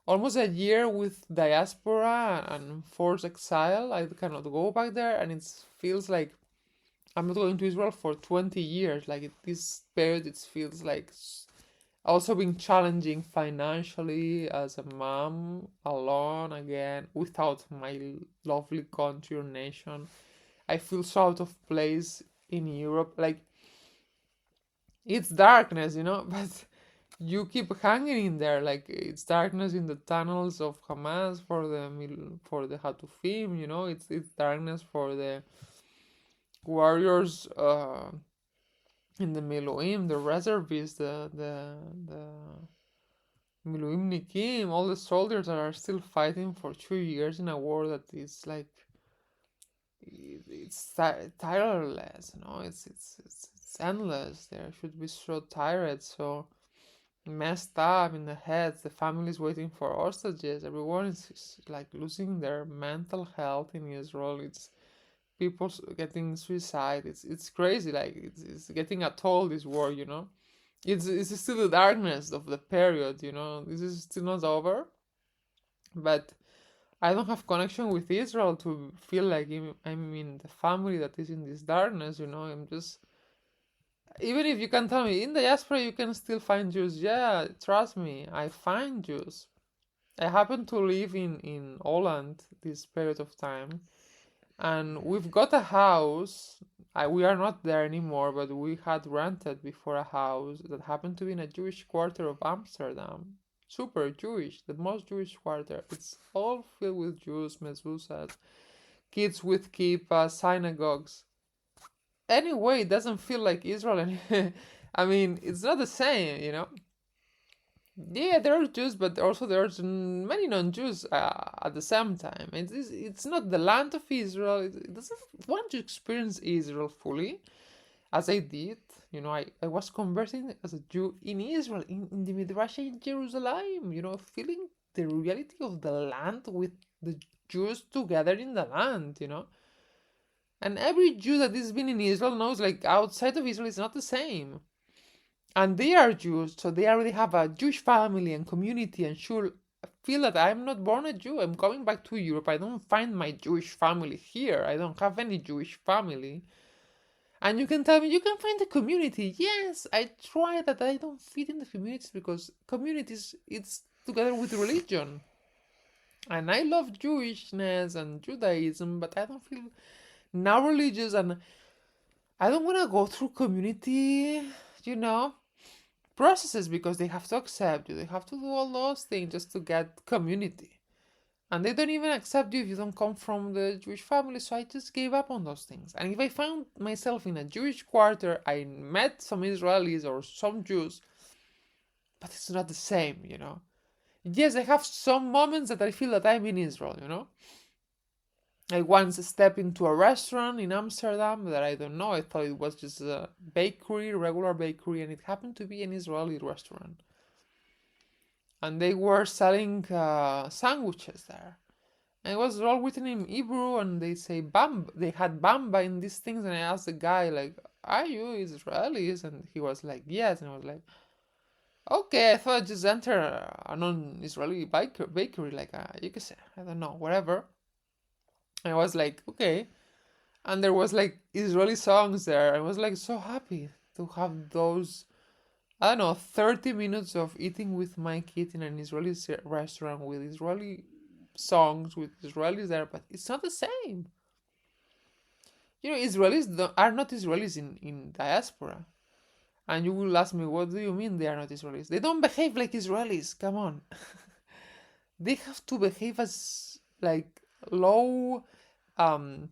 almost a year with diaspora and forced exile. I cannot go back there, and it feels like I'm not going to Israel for 20 years. Like this period, it feels like also being challenging financially as a mom, alone again, without my lovely country or nation. I feel so out of place in Europe. Like it's darkness, but you keep hanging in there. Like it's darkness in the tunnels of Hamas for the Hatufim. It's darkness for the warriors in the Miluim, the reservists, the Miluimnikim, all the soldiers that are still fighting for 2 years in a war that is like it's tireless. It's endless. They should be so tired, so messed up in the heads. The families waiting for hostages. Everyone is like losing their mental health in Israel. It's people getting suicide. It's crazy. Like it's getting a toll. This war, It's still the darkness of the period. This is still not over. But I don't have connection with Israel to feel like I'm in the family that is in this darkness. I'm just, even if you can tell me in the diaspora you can still find Jews. Yeah, trust me, I find Jews. I happen to live in Holland this period of time, and we've got a house. We are not there anymore, but we had rented before a house that happened to be in a Jewish quarter of Amsterdam. Super Jewish, the most Jewish quarter. It's all filled with Jews, mezuzahs, kids with kippahs, synagogues. Anyway, it doesn't feel like Israel. I mean, it's not the same. Yeah, there are Jews, but also there's many non-Jews at the same time. It's not the land of Israel. It doesn't want to experience Israel fully, as I did. I was converting as a Jew in Israel, in the Midrash in Jerusalem, feeling the reality of the land with the Jews together in the land. And every Jew that has been in Israel knows, like, outside of Israel is not the same. And they are Jews, so they already have a Jewish family and community, and sure, feel that I'm not born a Jew. I'm coming back to Europe. I don't find my Jewish family here. I don't have any Jewish family. And you can tell me, you can find the community. Yes, I try that. I don't fit in the communities because communities, it's together with religion. And I love Jewishness and Judaism, but I don't feel now religious, and I don't want to go through community, processes, because they have to accept you. They have to do all those things just to get community. And they don't even accept you if you don't come from the Jewish family, so I just gave up on those things. And if I found myself in a Jewish quarter, I met some Israelis or some Jews, but it's not the same. Yes, I have some moments that I feel that I'm in Israel, I once stepped into a restaurant in Amsterdam that I don't know. I thought it was just a bakery, regular bakery, and it happened to be an Israeli restaurant. And they were selling sandwiches there. And it was all written in Hebrew, and they say bamba. They had bamba in these things, and I asked the guy like, "Are you Israelis?" And he was like, "Yes." And I was like, "Okay, I thought I just enter a non-Israeli bakery, like you could say, I don't know, whatever." And I was like, "Okay." And there was like Israeli songs there. I was like so happy to have those. I don't know, 30 minutes of eating with my kid in an Israeli restaurant with Israeli songs, with Israelis there, but it's not the same. Israelis are not Israelis in diaspora. And you will ask me, what do you mean they are not Israelis? They don't behave like Israelis. Come on. They have to behave as like low um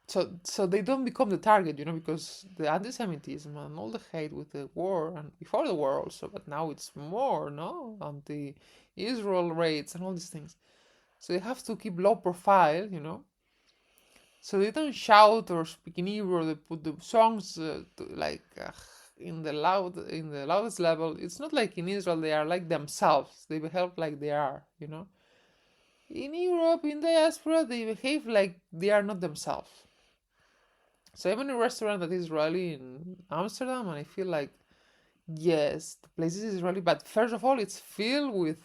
so they don't become the target, because the anti-Semitism and all the hate with the war and before the war also, but now it's more, no, anti-Israel raids and all these things. So they have to keep low profile, so they don't shout or speak in Hebrew. Or they put the songs in the loudest level. It's not like in Israel they are like themselves. They behave like they are, In Europe, in diaspora, they behave like they are not themselves. So I'm in a restaurant that is Israeli in Amsterdam, and I feel like, yes, the place is Israeli, but first of all, it's filled with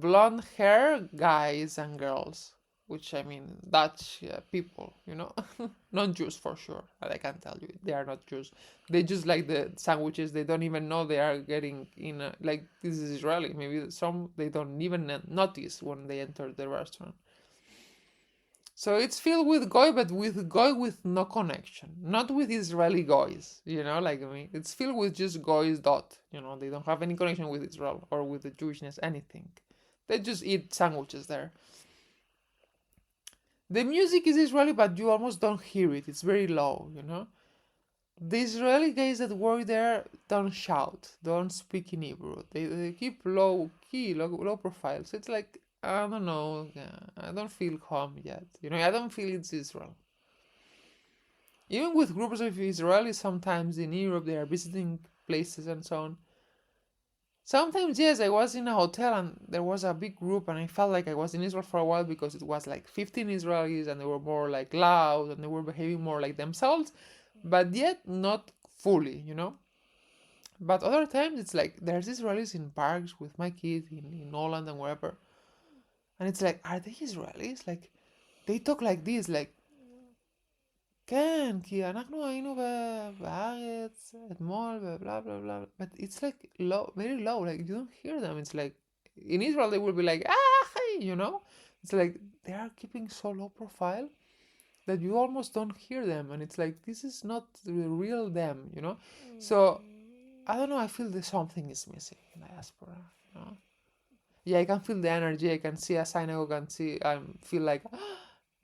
blonde hair guys and girls, which I mean Dutch people, not Jews for sure. But I can tell you, they are not Jews. They just like the sandwiches. They don't even know they are getting in. Like this is Israeli. Maybe some they don't even notice when they enter the restaurant. So it's filled with goy, but with goy with no connection, not with Israeli goys, like me. It's filled with just goys dot, they don't have any connection with Israel or with the Jewishness, anything. They just eat sandwiches there. The music is Israeli, but you almost don't hear it. It's very low, The Israeli guys that work there don't shout, don't speak in Hebrew. They keep low key, low profile. So it's like, I don't know. Yeah, I don't feel home yet. I don't feel it's Israel. Even with groups of Israelis, sometimes in Europe, they are visiting places and so on. Sometimes, yes, I was in a hotel and there was a big group, and I felt like I was in Israel for a while because it was like 15 Israelis and they were more like loud and they were behaving more like themselves, but yet not fully, But other times, it's like there's Israelis in parks with my kid in Holland and wherever. And it's like, are they Israelis? Like, they talk like this, like, כן, כי אנחנו היינו בארץ אתמול ובלה blah blah. But it's like low, very low, like you don't hear them. It's like, in Israel they will be like, hey, It's like they are keeping so low profile that you almost don't hear them. And it's like, this is not the real them, So, I don't know, I feel that something is missing in diaspora, Yeah, I can feel the energy. I can see a synagogue and feel like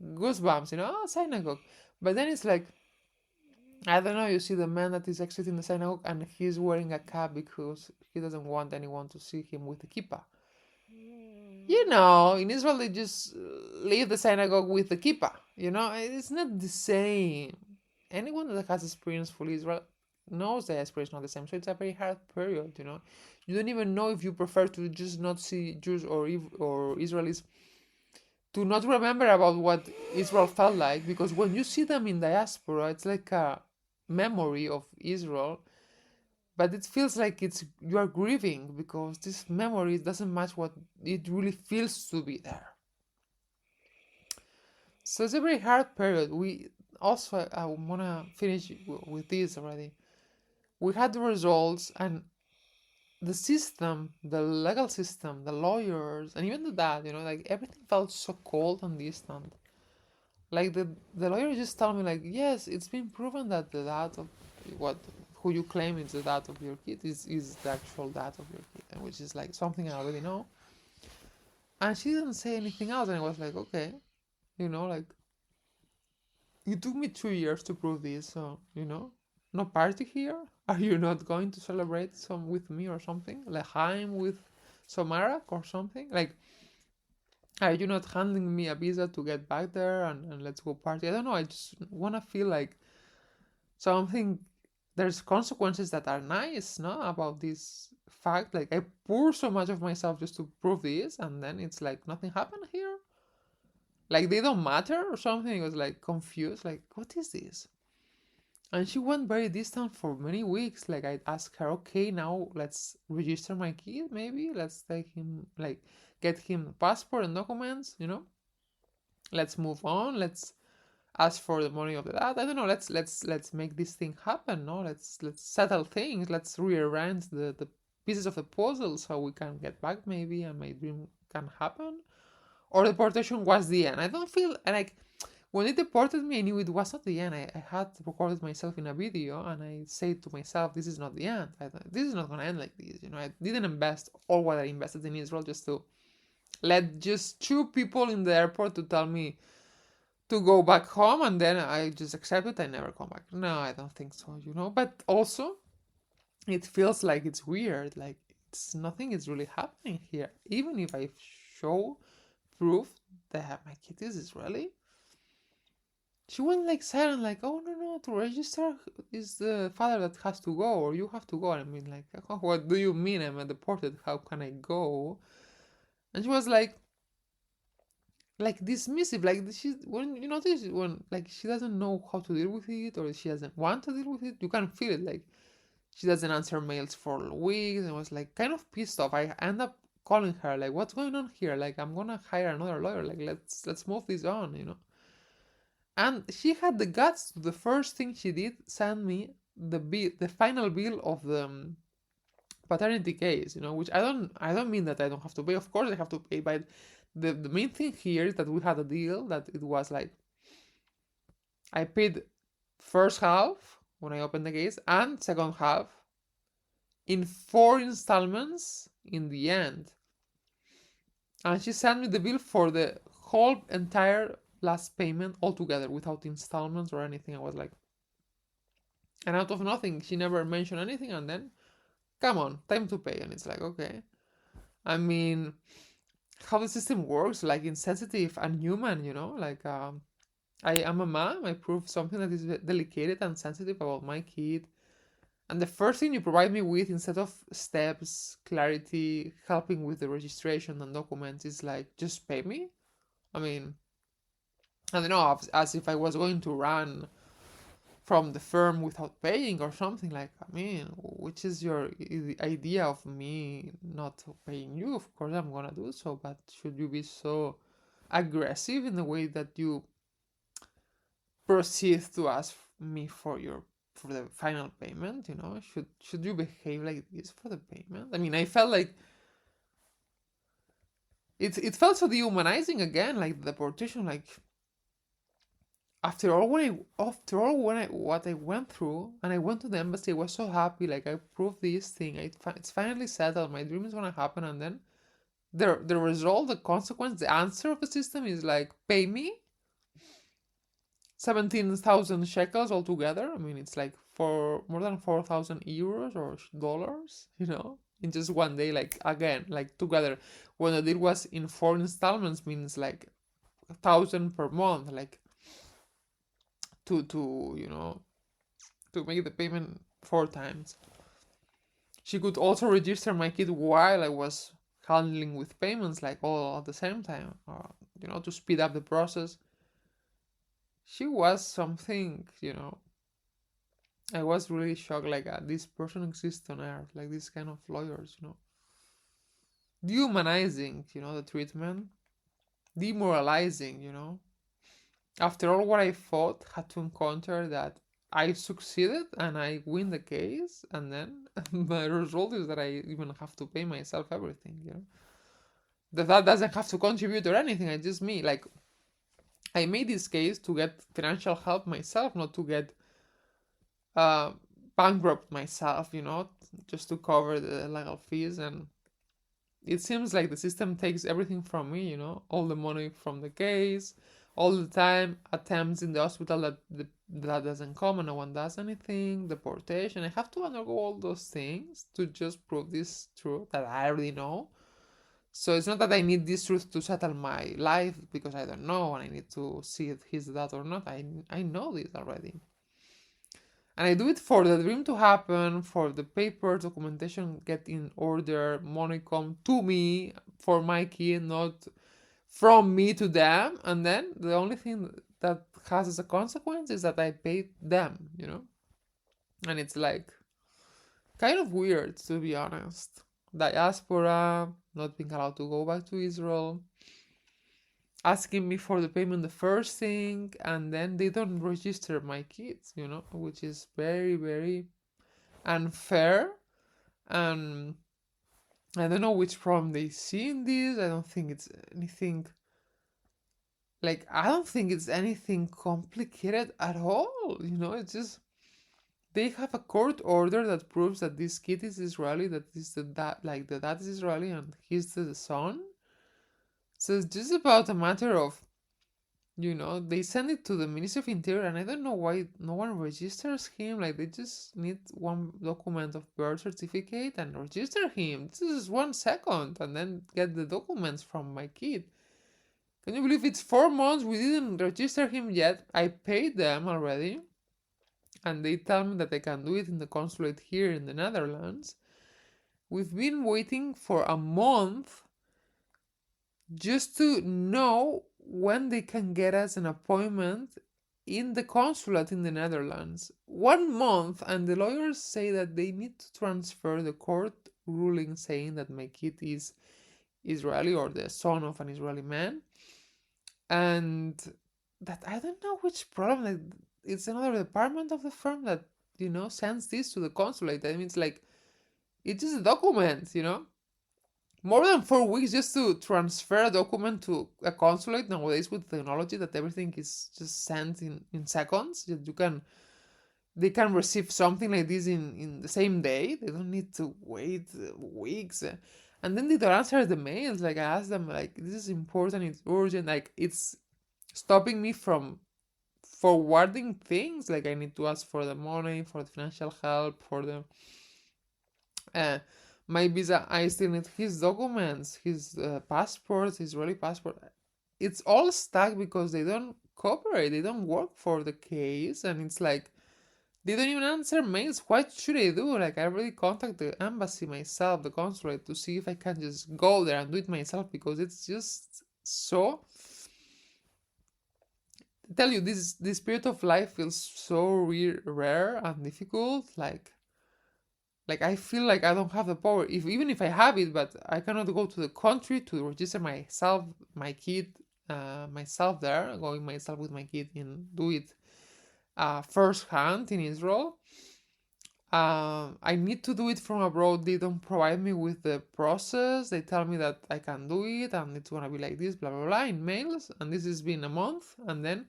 goosebumps, synagogue. But then it's like, I don't know, you see the man that is exiting the synagogue and he's wearing a cap because he doesn't want anyone to see him with the kippah. In Israel they just leave the synagogue with the kippah. It's not the same. Anyone that has experience fully Israel knows that experience is not the same. So it's a very hard period, You don't even know if you prefer to just not see Jews or Israelis, to not remember about what Israel felt like, because when you see them in diaspora, it's like a memory of Israel, but it feels like you are grieving because this memory doesn't match what it really feels to be there. So it's a very hard period. We also, I want to finish with this already. We had the results, and the system, the legal system, the lawyers, and even the dad, like everything felt so cold and distant. Like the lawyer just told me, like, yes, it's been proven that the dad of who you claim is the dad of your kid is the actual dad of your kid, and which is like something I already know. And she didn't say anything else, and I was like, okay, like, it took me 2 years to prove this, so no party here. Are you not going to celebrate some with me or something? Like I'm with Somarak or something? Like, are you not handing me a visa to get back there and let's go party? I don't know. I just want to feel like something, there's consequences that are nice, no, about this fact. Like I pour so much of myself just to prove this, and then it's like nothing happened here. Like they don't matter or something. I was like confused. Like what is this? And she went very distant for many weeks. Like I asked her, okay, now let's register my kid. Maybe let's take him, like get him passport and documents. Let's move on. Let's ask for the money of the dad. I don't know. Let's make this thing happen. No, let's settle things. Let's rearrange the pieces of the puzzle so we can get back maybe, and my dream can happen. Or deportation was the end. I don't feel like when they deported me, I knew it was not the end. I had recorded myself in a video, and I said to myself, "This is not the end. This is not gonna end like this." I didn't invest all what I invested in Israel just to let just two people in the airport to tell me to go back home, and then I just accept it. I never come back. No, I don't think so. But also, it feels like it's weird. Like it's nothing is really happening here. Even if I show proof that my kid is Israeli, she went like silent, like, oh no, to register is the father that has to go, or you have to go. And I mean, like, oh, what do you mean? I'm a deported. How can I go? And she was like dismissive, like she when you notice when like she doesn't know how to deal with it, or she doesn't want to deal with it. You can feel it. Like she doesn't answer mails for weeks, and was like kind of pissed off. I end up calling her, like, what's going on here? Like I'm gonna hire another lawyer. Like let's move this on. And she had the guts to, the first thing she did, send me the final bill of the paternity case, which I don't mean that I don't have to pay. Of course I have to pay, but the main thing here is that we had a deal that it was like I paid first half when I opened the case and second half in 4 installments in the end. And she sent me the bill for the whole entire last payment altogether without installments or anything. I was like, and out of nothing, she never mentioned anything, and then, come on, time to pay. And it's like, okay. I mean, how the system works, like insensitive and human. Like, I am a mom, I prove something that is delicate and sensitive about my kid. And the first thing you provide me with, instead of steps, clarity, helping with the registration and documents, is like, just pay me? I mean, I don't know, as if I was going to run from the firm without paying or something. Like, I mean, which is your idea of me not paying you? Of course I'm gonna do so, but should you be so aggressive in the way that you proceed to ask me for the final payment? Should you behave like this for the payment? I mean, I felt like it felt so dehumanizing again, like the deportation. Like after all what I went through, and I went to the embassy, I was so happy. Like I proved this thing. It's finally settled. My dream is gonna happen, and then the result, the consequence, the answer of the system is like, pay me 17,000 shekels altogether. I mean, it's like for more than 4,000 euros or dollars, in just one day. Like again, like together, when the deal was in 4 installments, means like 1,000 per month. Like to make the payment 4 times. She could also register my kid while I was handling with payments, like all at the same time, to speed up the process. She was something. I was really shocked, like, this person exists on earth, like this kind of lawyers. Dehumanizing, the treatment, demoralizing. After all what I fought, had to encounter that I succeeded and I win the case, and then the result is that I even have to pay myself everything. That doesn't have to contribute or anything. I just me. Like, I made this case to get financial help myself, not to get uh, bankrupt myself, just to cover the legal fees. And it seems like the system takes everything from me, all the money from the case, all the time, attempts in the hospital that doesn't come and no one does anything, deportation. I have to undergo all those things to just prove this truth that I already know. So it's not that I need this truth to settle my life because I don't know and I need to see if he's that or not. I know this already. And I do it for the dream to happen, for the paper documentation get in order, money come to me for my kid, not from me to them. And then the only thing that has as a consequence is that I paid them, And it's like kind of weird, to be honest. Diaspora, not being allowed to go back to Israel, asking me for the payment the first thing, and then they don't register my kids, which is very, very unfair. And I don't know which problem they see in this. I don't think it's anything I don't think it's anything complicated at all. It's just they have a court order that proves that this kid is Israeli, that is the dad is Israeli and he's the son. So it's just about a matter of, they send it to the Ministry of Interior, and I don't know why no one registers him. Like, they just need one document of birth certificate and register him. This is 1 second, and then get the documents from my kid. Can you believe it's 4 months? We didn't register him yet. I paid them already, and they tell me that I can do it in the consulate here in the Netherlands. We've been waiting for a month just to know when they can get us an appointment in the consulate in the Netherlands. 1 month, and the lawyers say that they need to transfer the court ruling saying that my kid is Israeli or the son of an Israeli man. And that I don't know which problem, it's another department of the firm that, sends this to the consulate. I mean, it's it's just a document, more than 4 weeks just to transfer a document to a consulate nowadays with technology that everything is just sent in seconds. They can receive something like this in the same day. They don't need to wait weeks. And then they don't answer the mails. I ask them, this is important, it's urgent. It's stopping me from forwarding things. I need to ask for the money, for the financial help, for the my visa. I still need his documents, his passport, his Israeli passport. It's all stuck because they don't cooperate. They don't work for the case, and it's they don't even answer mails. What should I do? I already contacted the embassy myself, the consulate, to see if I can just go there and do it myself, because it's just so... I tell you, this period of life feels so rare and difficult. I feel like I don't have the power, even if I have it, but I cannot go to the country to register myself, my kid, myself there, going myself with my kid and do it first hand in Israel. I need to do it from abroad. They don't provide me with the process. They tell me that I can do it and it's gonna be like this, blah blah blah, in mails. And this has been a month, and then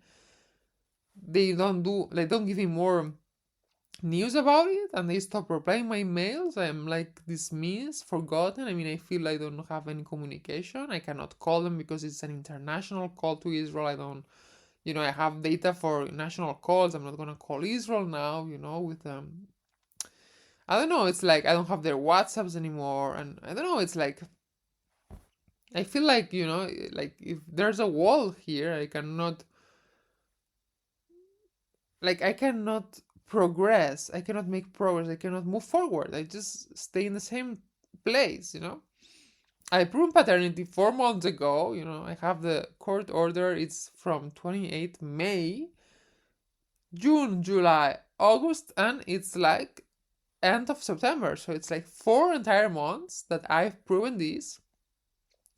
they don't give me more news about it, and they stop replying my mails. I'm dismissed, forgotten. I mean, I feel I don't have any communication. I cannot call them because it's an international call to Israel. I don't, I have data for national calls. I'm not gonna call Israel now, with them. I don't know, it's I don't have their WhatsApps anymore, and I don't know, it's I feel if there's a wall here, I cannot progress. I cannot make progress. I cannot move forward. I just stay in the same place, I proved paternity 4 months ago. I have the court order. It's from 28 May, June, July, August, and it's end of September. So it's 4 entire months that I've proven this.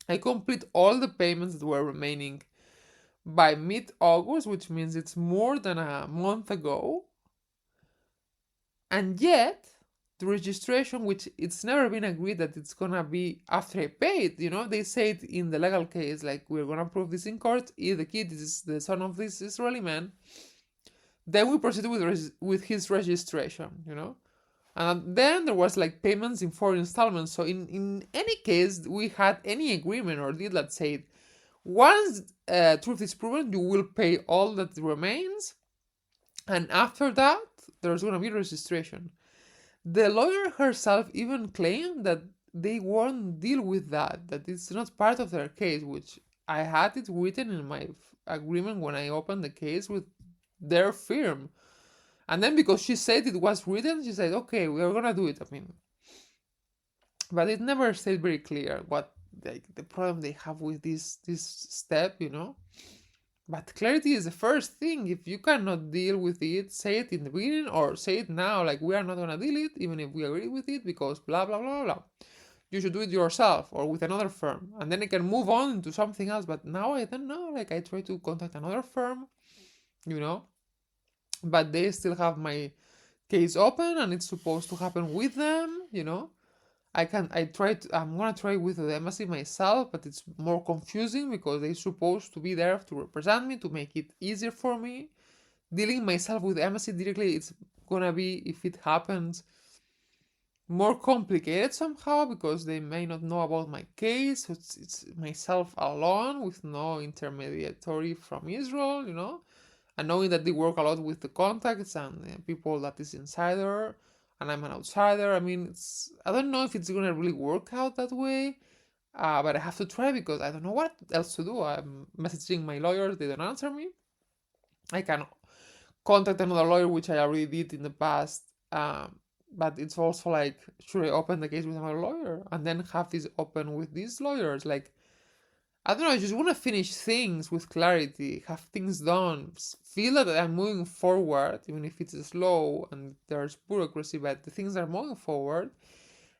I complete all the payments that were remaining by mid-August, which means it's more than a month ago. And yet, the registration, which it's never been agreed that it's gonna be after I paid, they say it in the legal case, we're gonna prove this in court. If the kid is the son of this Israeli man, then we proceed with his registration, And then there was payments in 4 installments. So in any case, we had any agreement or deal that said, once truth is proven, you will pay all that remains, and after that, there's going to be registration. The lawyer herself even claimed that they won't deal with that it's not part of their case, which I had it written in my agreement when I opened the case with their firm. And then because she said it was written, she said, okay, we are gonna do it. I mean, but it never stayed very clear what like the problem they have with this step, you know. But clarity is the first thing. If you cannot deal with it, say it in the beginning or say it now, like we are not gonna deal it, even if we agree with it, because blah blah blah blah. You should do it yourself or with another firm, and then I can move on to something else. But now I don't know. Like I try to contact another firm, you know, but they still have my case open, and it's supposed to happen with them, you know. I'm gonna try with the embassy myself, but it's more confusing because they're supposed to be there to represent me, to make it easier for me. Dealing myself with the embassy directly, it's gonna be, if it happens, more complicated somehow because they may not know about my case. So it's myself alone with no intermediary from Israel, you know, and knowing that they work a lot with the contacts and people that is insider, and I'm an outsider. I mean, I don't know if it's gonna really work out that way, but I have to try because I don't know what else to do. I'm messaging my lawyers; they don't answer me. I can contact another lawyer, which I already did in the past. But it's also like, should I open the case with another lawyer and then have this open with these lawyers? Like, I don't know, I just want to finish things with clarity, have things done, feel that I'm moving forward, even if it's slow and there's bureaucracy, but the things are moving forward.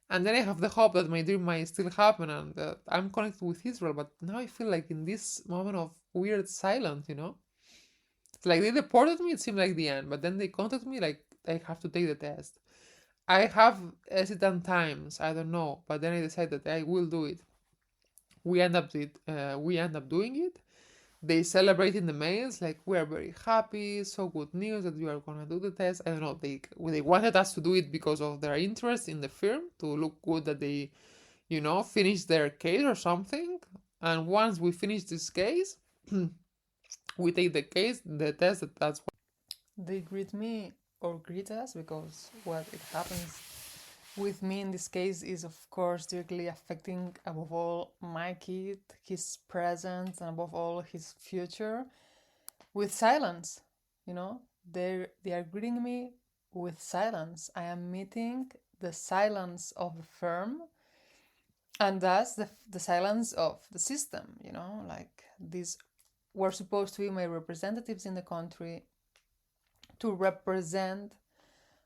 And then I have the hope that my dream might still happen and that I'm connected with Israel. But now I feel like in this moment of weird silence, you know? It's like they deported me, it seemed like the end, but then they contacted me like I have to take the test. I have hesitant times, I don't know, but then I decided that I will do it. We end up doing it. They celebrate in the mails like we are very happy, so good news that you are gonna do the test. I don't know. They wanted us to do it because of their interest in the firm to look good that they, you know, finish their case or something. And once we finish this case, we take the test. That's what They greet me or greet us because what it happens with me in this case is, of course, directly affecting above all my kid, his present, and above all his future with silence. You know, they are greeting me with silence. I am meeting the silence of the firm and thus the silence of the system. You know, like these were supposed to be my representatives in the country to represent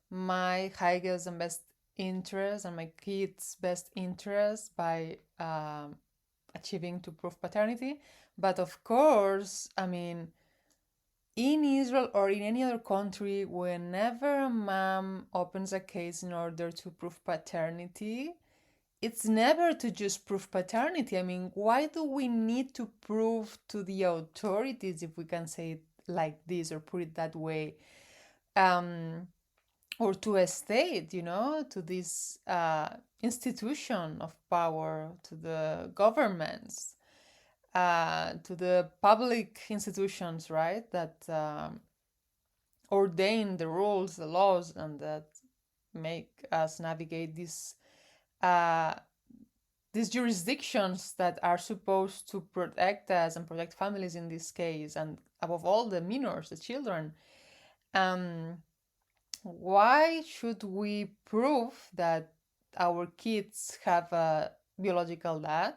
my highest and best interest and my kids' best interest by achieving to prove paternity. But of course, I mean, in Israel or in any other country, whenever a mom opens a case in order to prove paternity, it's never to just prove paternity. I mean, why do we need to prove to the authorities, if we can say it like this or put it that way? Or to a state, you know, to this institution of power, to the governments, to the public institutions, right, that ordain the rules, the laws, and that make us navigate uh, these jurisdictions that are supposed to protect us and protect families in this case, and above all the minors, the children. Um, why should we prove that our kids have a biological dad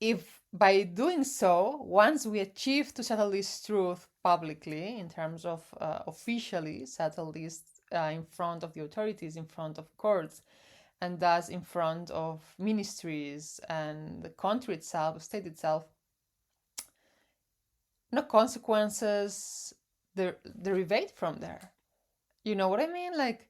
if by doing so, once we achieve to settle this truth publicly, in terms of officially settle this in front of the authorities, in front of courts, and thus in front of ministries and the country itself, the state itself, no consequences derivate from there. You know what I mean? Like,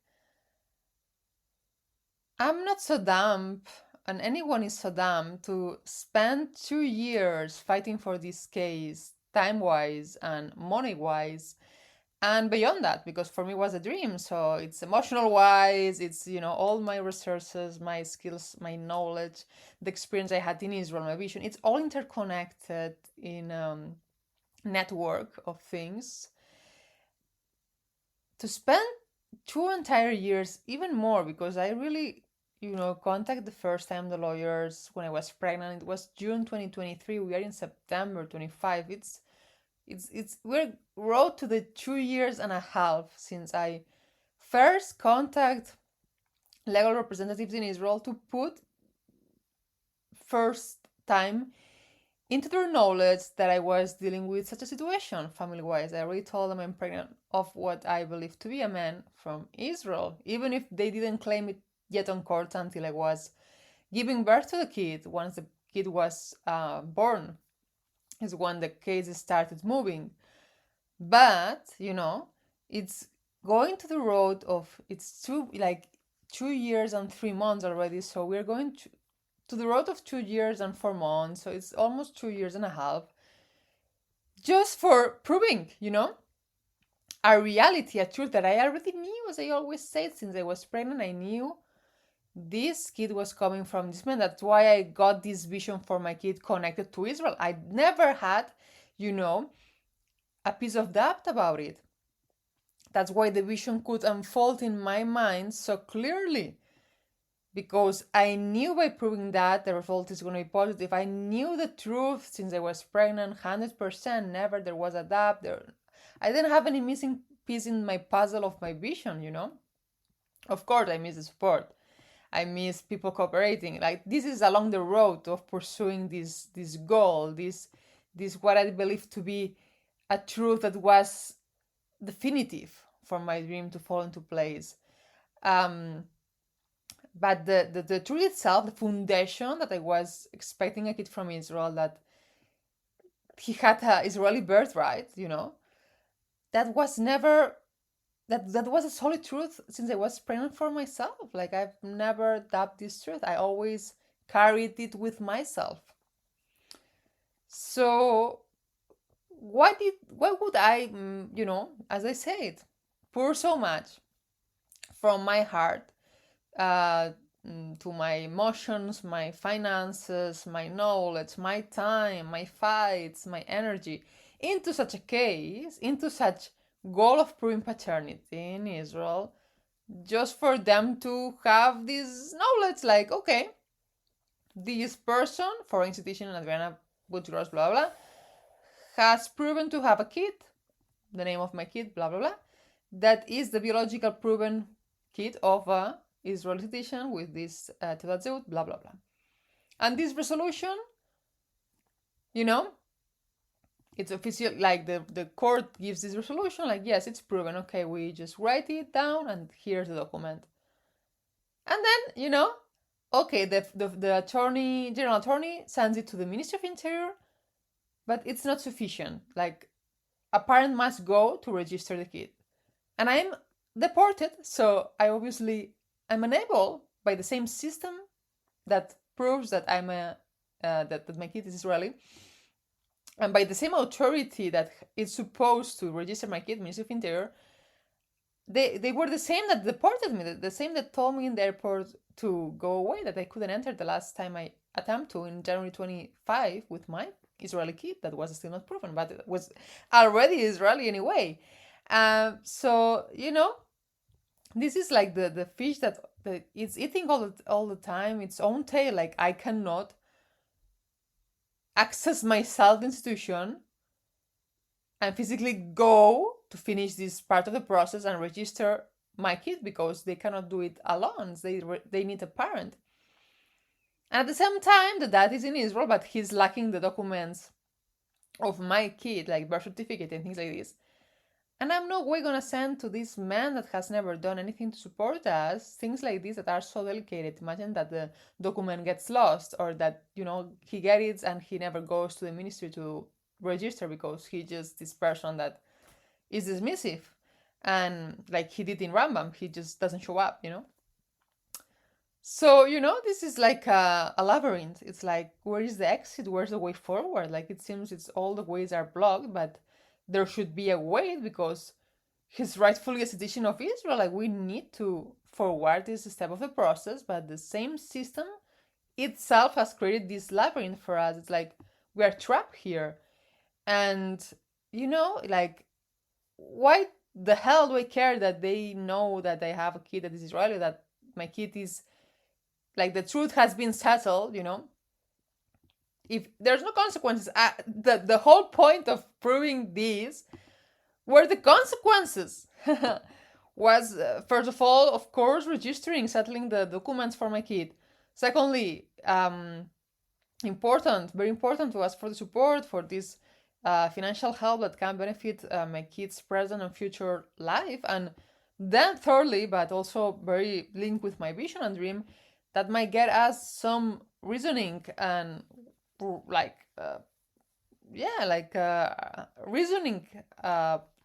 I'm not so dumb, and anyone is so dumb to spend 2 years fighting for this case, time wise and money wise, and beyond that, because for me it was a dream. So it's emotional wise, it's, you know, all my resources, my skills, my knowledge, the experience I had in Israel, my vision, it's all interconnected in network of things. To spend 2 entire years, even more, because I really contact the first time the lawyers when I was pregnant. It was June 2023. We are in September 25. We're road to the 2 years and a half since I first contact legal representatives in Israel to put first time into their knowledge that I was dealing with such a situation family wise. I already told them I'm pregnant of what I believe to be a man from Israel, even if they didn't claim it yet on court until I was giving birth to the kid. Once the kid was born, is when the case started moving. But it's going to the road of it's 2 years and 3 months already. So we're going to the road of 2 years and 4 months. So it's almost 2 years and a half. Just for proving, a reality, a truth that I already knew, as I always said, since I was pregnant. I knew this kid was coming from this man. That's why I got this vision for my kid connected to Israel. I never had, a piece of doubt about it. That's why the vision could unfold in my mind so clearly. Because I knew by proving that the result is going to be positive. I knew the truth since I was pregnant, 100%. Never there was a doubt. I didn't have any missing piece in my puzzle of my vision, Of course, I miss the support. I miss people cooperating. Like, this is along the road of pursuing this goal, this what I believe to be a truth that was definitive for my dream to fall into place. But the truth itself, the foundation that I was expecting a kid from Israel, that he had an Israeli birthright, that was never that was a solid truth since I was pregnant for myself. Like, I've never doubted this truth. I always carried it with myself. So why would I, as I said, pour so much from my heart to my emotions, my finances, my knowledge, my time, my fights, my energy into such a case, into such goal of proving paternity in Israel, just for them to have this knowledge, like, okay, this person, for institution, Adriana Butros, blah, blah, has proven to have a kid, the name of my kid, blah, blah, blah, that is the biological proven kid of a Israeli citizen with this Teudat Zehut, blah, blah, blah. And this resolution, it's official, like the court gives this resolution, like, yes, it's proven. Okay, we just write it down and here's the document. And then, okay, the attorney, general attorney, sends it to the Ministry of Interior, but it's not sufficient. Like, a parent must go to register the kid. And I'm deported, so I'm unable, by the same system that proves that I'm that my kid is Israeli, and by the same authority that is supposed to register my kid, Ministry of Interior, they were the same that deported me, the same that told me in the airport to go away, that I couldn't enter the last time I attempted to in January 25 with my Israeli kid that was still not proven, but it was already Israeli anyway. So, this is like the fish that it's eating all the time its own tail. Like, I cannot access my self-institution and physically go to finish this part of the process and register my kid, because they cannot do it alone. They need a parent. And at the same time, the dad is in Israel, but he's lacking the documents of my kid, like birth certificate and things like this. And I'm no way gonna send to this man that has never done anything to support us things like this that are so delicate. Imagine that the document gets lost, or that, he gets it and he never goes to the ministry to register because he just this person that is dismissive. And like he did in Rambam, he just doesn't show up, So, this is like a labyrinth. It's like, where is the exit? Where's the way forward? Like, it seems it's all the ways are blocked, but there should be a way, because he's rightfully a citizen of Israel. Like, we need to forward this step of the process, but the same system itself has created this labyrinth for us. It's like we are trapped here. And, like, why the hell do I care that they know that I have a kid that is Israeli, that my kid is like the truth has been settled, if there's no consequences, the whole point of proving this were the consequences. Was first of all, of course, registering, settling the documents for my kid. Secondly, important, very important to us for the support for this financial help that can benefit my kids' present and future life. And then thirdly, but also very linked with my vision and dream, that might get us some reasoning and like reasoning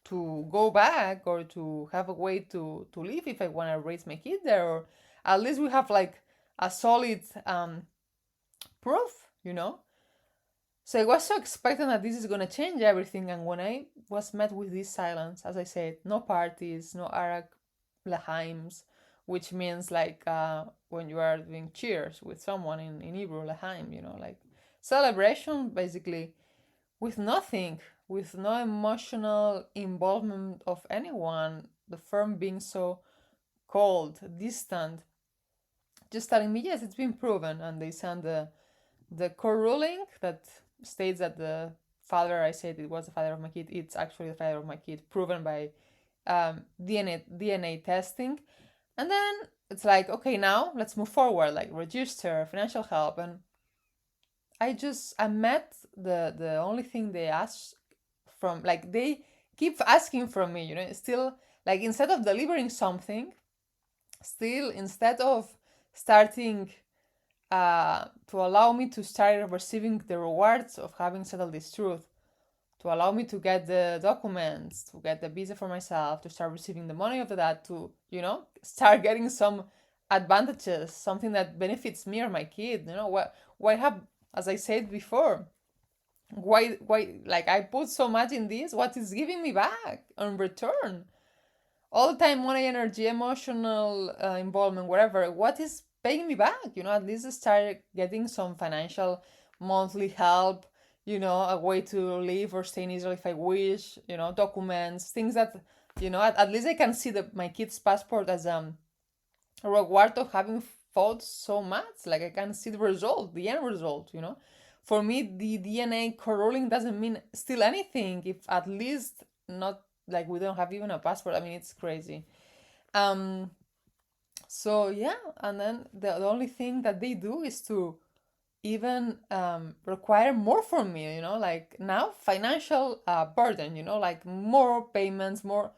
to go back or to have a way to live if I want to raise my kid there, or at least we have like a solid proof. So I was so expecting that this is gonna change everything, and when I was met with this silence, as I said, no parties, no Arak Lahaims, which means like when you are doing cheers with someone in Hebrew, Lahaim, like celebration basically, with nothing, with no emotional involvement of anyone, the firm being so cold, distant, just telling me, yes, it's been proven, and they send the court ruling that states that the father, I said it was the father of my kid, it's actually the father of my kid, proven by DNA testing. And then it's like, okay, now let's move forward, like register, financial help. And I met the only thing they ask from, like, they keep asking from me, still, like, instead of delivering something, still, instead of starting to allow me to start receiving the rewards of having settled this truth, to allow me to get the documents, to get the visa for myself, to start receiving the money of that, to, start getting some advantages, something that benefits me or my kid. Why have, as I said before, why, like, I put so much in this, what is giving me back in return? All the time, money, energy, emotional involvement, whatever, what is paying me back? At least start getting some financial monthly help, a way to live or stay in Israel if I wish, documents, things that, at least I can see my kid's passport as a reward of having fought so much. Like, I can see the result, the end result. For me, the DNA corrolling doesn't mean still anything if at least not, like, we don't have even a passport. I mean, it's crazy. So yeah, and then the only thing that they do is to even require more from me, like now financial burden, like more payments, more.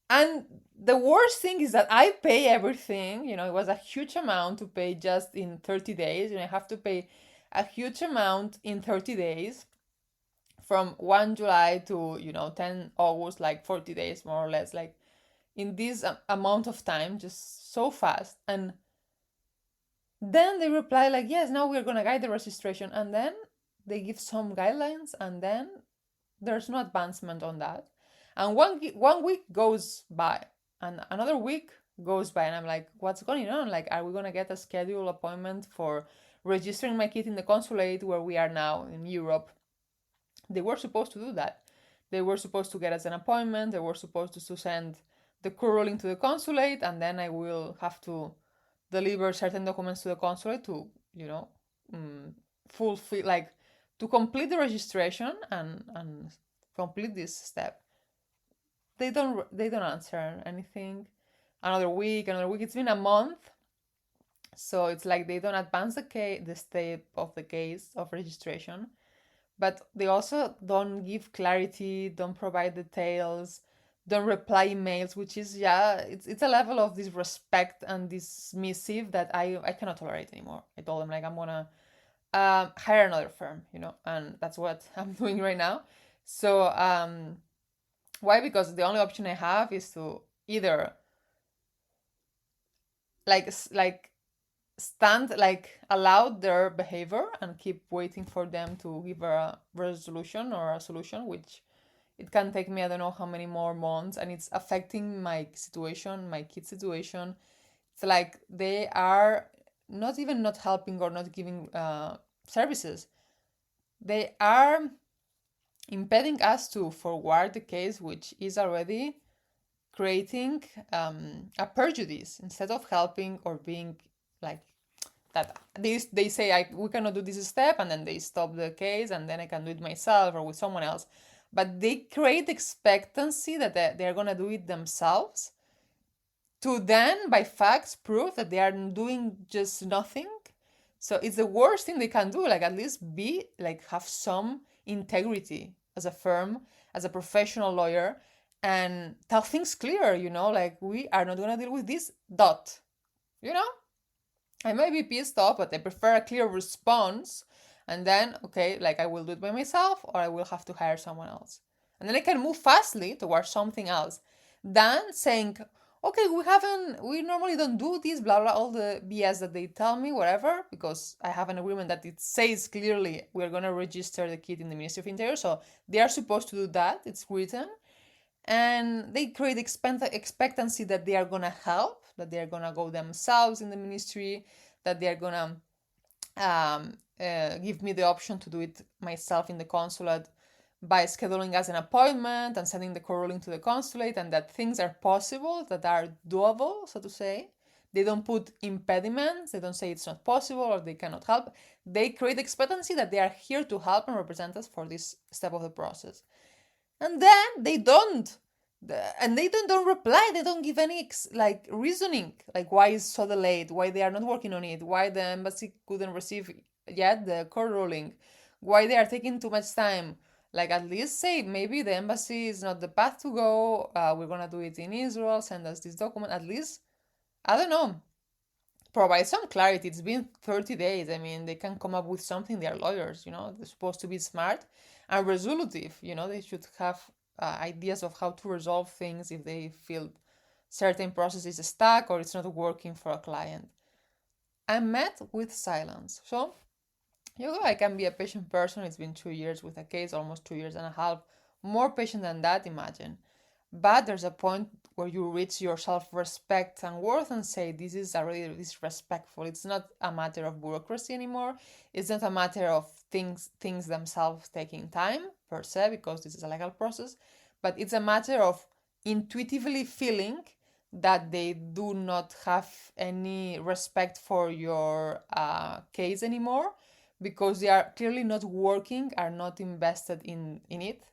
And the worst thing is that I pay everything, it was a huge amount to pay just in 30 days, and I have to pay a huge amount in 30 days from 1 July to, 10 August, like 40 days more or less, like in this amount of time, just so fast. And then they reply like, yes, now we're gonna guide the registration, and then they give some guidelines, and then there's no advancement on that. And one week goes by, and another week goes by, and I'm like, what's going on? Like, are we gonna get a scheduled appointment for registering my kid in the consulate where we are now in Europe? They were supposed to do that. They were supposed to get us an appointment. They were supposed to send the court ruling to the consulate, and then I will have to deliver certain documents to the consulate to, fulfill, like, to complete the registration and complete this step. They don't answer anything. Another week. It's been a month, so it's like they don't advance the step of the case of registration, but they also don't give clarity, don't provide details, don't reply emails, which is, it's a level of disrespect and dismissive that I cannot tolerate anymore. I told them, like, I'm gonna hire another firm, and that's what I'm doing right now. So why? Because the only option I have is to either like stand, like, allow their behavior and keep waiting for them to give a resolution or a solution, which it can take me, I don't know how many more months, and it's affecting my situation, my kid's situation. It's like they are not even not helping or not giving services. They are impeding us to forward the case, which is already creating a prejudice, instead of helping or being, like, that they say we cannot do this step, and then they stop the case, and then I can do it myself or with someone else. But they create expectancy that they're gonna do it themselves, to then by facts prove that they are doing just nothing. So it's the worst thing they can do. Like, at least be like, have some integrity as a firm, as a professional lawyer, and tell things clear, like, we are not going to deal with this dot, you know I may be pissed off, but I prefer a clear response. And then, okay, like, I will do it by myself, or I will have to hire someone else. And then I can move fastly towards something else than saying, okay, we normally don't do this, blah, blah, all the BS that they tell me, whatever, because I have an agreement that it says clearly we're going to register the kid in the Ministry of Interior. So they are supposed to do that. It's written. And they create expectancy that they are going to help, that they are going to go themselves in the ministry, that they are going to give me the option to do it myself in the consulate by scheduling us an appointment and sending the co-ruling to the consulate, and that things are possible, that are doable, so to say. They don't put impediments. They don't say it's not possible or they cannot help. They create expectancy that they are here to help and represent us for this step of the process. And then they don't. And they don't reply. They don't give any reasoning, like why is so delayed, why they are not working on it, why the embassy couldn't receive yet the court ruling, why they are taking too much time. Like, at least say maybe the embassy is not the path to go. We're gonna do it in Israel. Send us this document. At least, I don't know, provide some clarity. It's been 30 days. I mean, they can come up with something. They are lawyers, they're supposed to be smart and resolutive. They should have ideas of how to resolve things if they feel certain process is stuck or it's not working for a client. I'm met with silence. So, I can be a patient person. It's been 2 years with a case, almost 2 years and a half. More patient than that, imagine. But there's a point where you reach your self-respect and worth and say, this is already disrespectful. It's not a matter of bureaucracy anymore. It's not a matter of things themselves taking time per se, because this is a legal process, but it's a matter of intuitively feeling that they do not have any respect for your case anymore, because they are clearly not working, are not invested in it.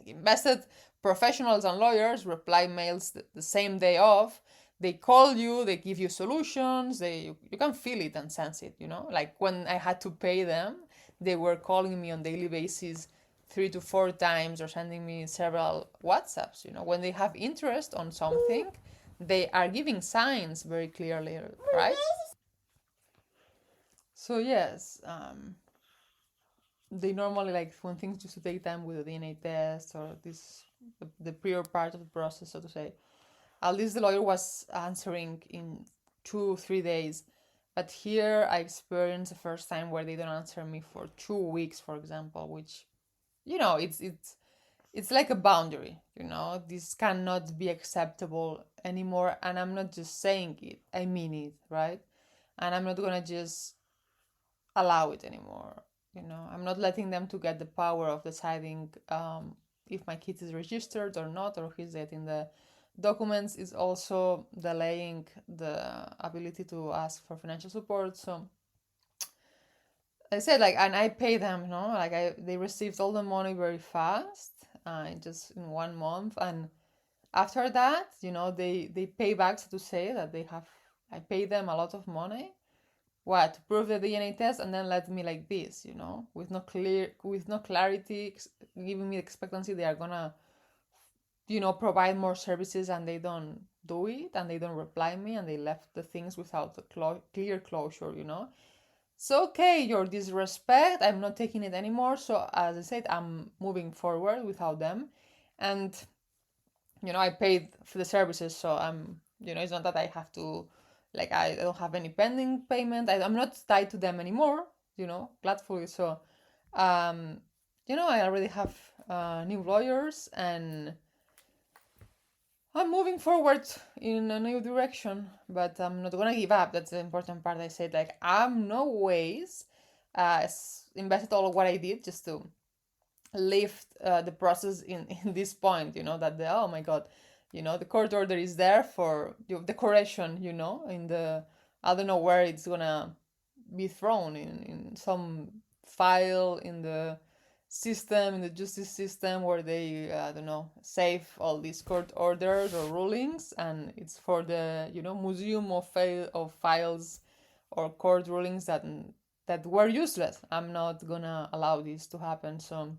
Invested professionals and lawyers reply mails the same day of. They call you, they give you solutions, you can feel it and sense it, like when I had to pay them, they were calling me on daily basis 3 to 4 times, or sending me several WhatsApps. When they have interest on something, they are giving signs very clearly, right? So yes, they normally, like, when things used to take time with the DNA test or the prior part of the process, so to say, at least the lawyer was answering in 2-3 days. But here I experienced the first time where they don't answer me for 2 weeks, for example, which, it's like a boundary. This cannot be acceptable anymore. And I'm not just saying it, I mean it, right? And I'm not gonna just allow it anymore. I'm not letting them to get the power of deciding if my kid is registered or not, or he's getting the documents. Is also delaying the ability to ask for financial support. So I said, like, and I pay them, they received all the money very fast, just in 1 month. And after that, they pay back, so to say, that I pay them a lot of money. What, to prove the DNA test, and then let me like this, with no clarity, giving me the expectancy they are gonna, provide more services, and they don't do it, and they don't reply me, and they left the things without a clear closure. So, okay, your disrespect, I'm not taking it anymore. So, as I said, I'm moving forward without them. And, I paid for the services, so it's not that I have to, like, I don't have any pending payment. I'm not tied to them anymore, gladfully. So, I already have new lawyers, and I'm moving forward in a new direction, but I'm not gonna give up. That's the important part. I said, like, I'm no ways invested all of what I did just to lift the process in this point. That oh my god, the court order is there for the correction. In the, I don't know where it's gonna be thrown in some file in the system, in the justice system, where they, I don't know, save all these court orders or rulings, and it's for the, museum of files or court rulings that were useless. I'm not gonna allow this to happen. So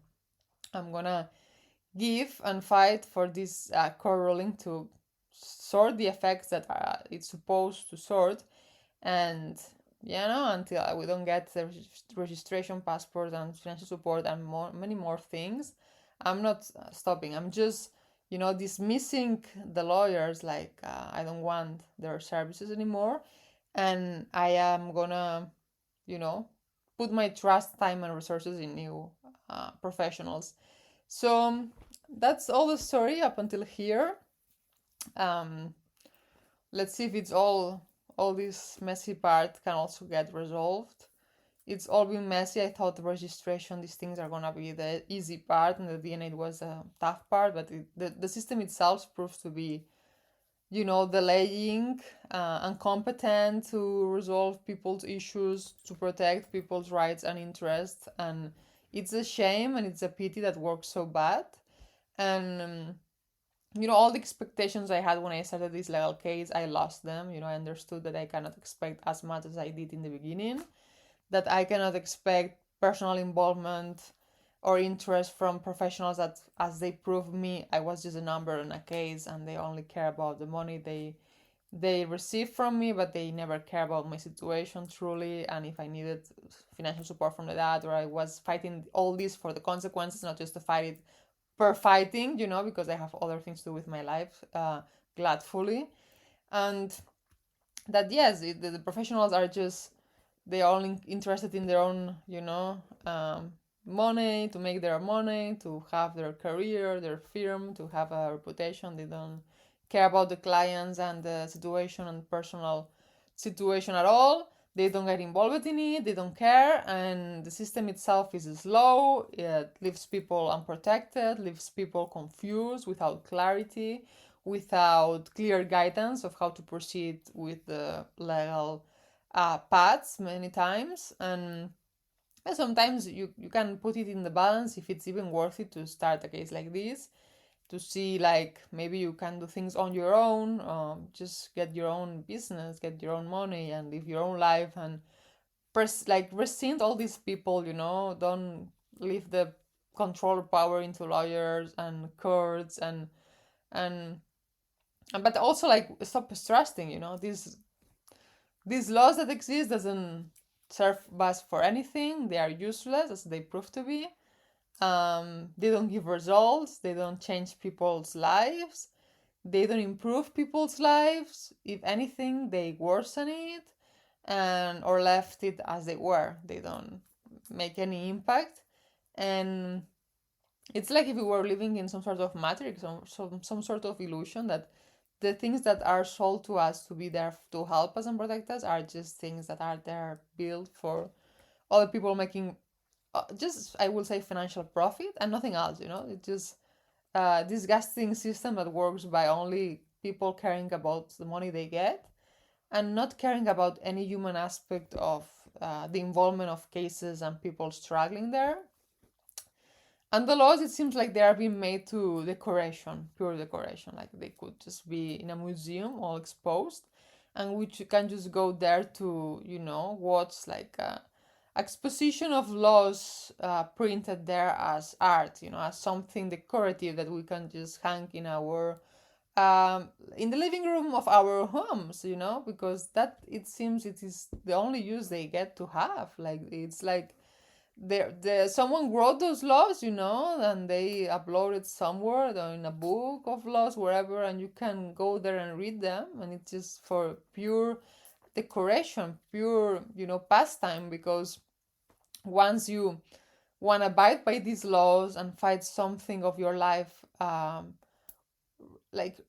I'm gonna give and fight for this court ruling to sort the effects that it's supposed to sort, and until we don't get the registration passport and financial support and many more things, I'm not stopping. I'm just dismissing the lawyers, like I don't want their services anymore, and I am gonna put my trust, time, and resources in new professionals. So that's all the story up until here. um let's see if it's all this messy part can also get resolved. It's all been messy. I thought the registration, these things are gonna be the easy part, and the DNA was a tough part, but the system itself proves to be, delaying, incompetent to resolve people's issues, to protect people's rights and interests, and it's a shame and it's a pity that works so bad. And all the expectations I had when I started this legal case, I lost them. I understood that I cannot expect as much as I did in the beginning, that I cannot expect personal involvement or interest from professionals that, as they proved me, I was just a number in a case, and they only care about the money they receive from me, but they never care about my situation truly, and if I needed financial support from the dad, or I was fighting all this for the consequences, not just to fight it per fighting, because I have other things to do with my life, gladfully. And that, yes, the professionals are just, they are only interested in their own, money, to make their money, to have their career, their firm, to have a reputation. They don't care about the clients and the situation and personal situation at all. They don't get involved in it, they don't care, and the system itself is slow. It leaves people unprotected, leaves people confused, without clarity, without clear guidance of how to proceed with the legal paths many times. And sometimes you can put it in the balance if it's even worth it to start a case like this, to see, like, maybe you can do things on your own, just get your own business, get your own money, and live your own life, and rescind all these people. Don't leave the control power into lawyers and courts, and but also, like, stop trusting. These laws that exist doesn't serve us for anything. They are useless, as they prove to be. They don't give results. They don't change people's lives. They don't improve people's lives. If anything, they worsen it, and or left it as they were. They don't make any impact. And it's like if we were living in some sort of matrix, some sort of illusion, that the things that are sold to us to be there to help us and protect us are just things that are there built for other people making, just, I will say, financial profit and nothing else. It's just a disgusting system that works by only people caring about the money they get, and not caring about any human aspect of the involvement of cases and people struggling there. And the laws, it seems like they are being made to decoration, pure decoration. Like, they could just be in a museum, all exposed, and which you can just go there to, watch, like, a exposition of laws printed there as art, as something decorative that we can just hang in our in the living room of our homes, because that, it seems, it is the only use they get to have. Like, it's like there someone wrote those laws, and they uploaded somewhere, or in a book of laws, wherever, and you can go there and read them, and it's just for pure decoration, pure, pastime, because once you want to abide by these laws and fight something of your life, like,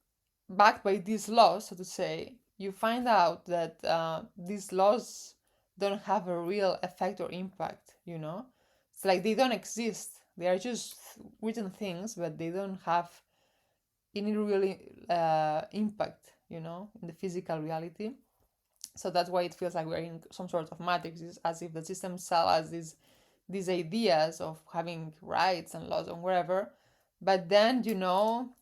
backed by these laws, so to say, you find out that these laws don't have a real effect or impact. It's like they don't exist. They are just written things, but they don't have any really impact, in the physical reality. So that's why it feels like we're in some sort of matrix. It's as if the system sell us these ideas of having rights and laws and whatever, but then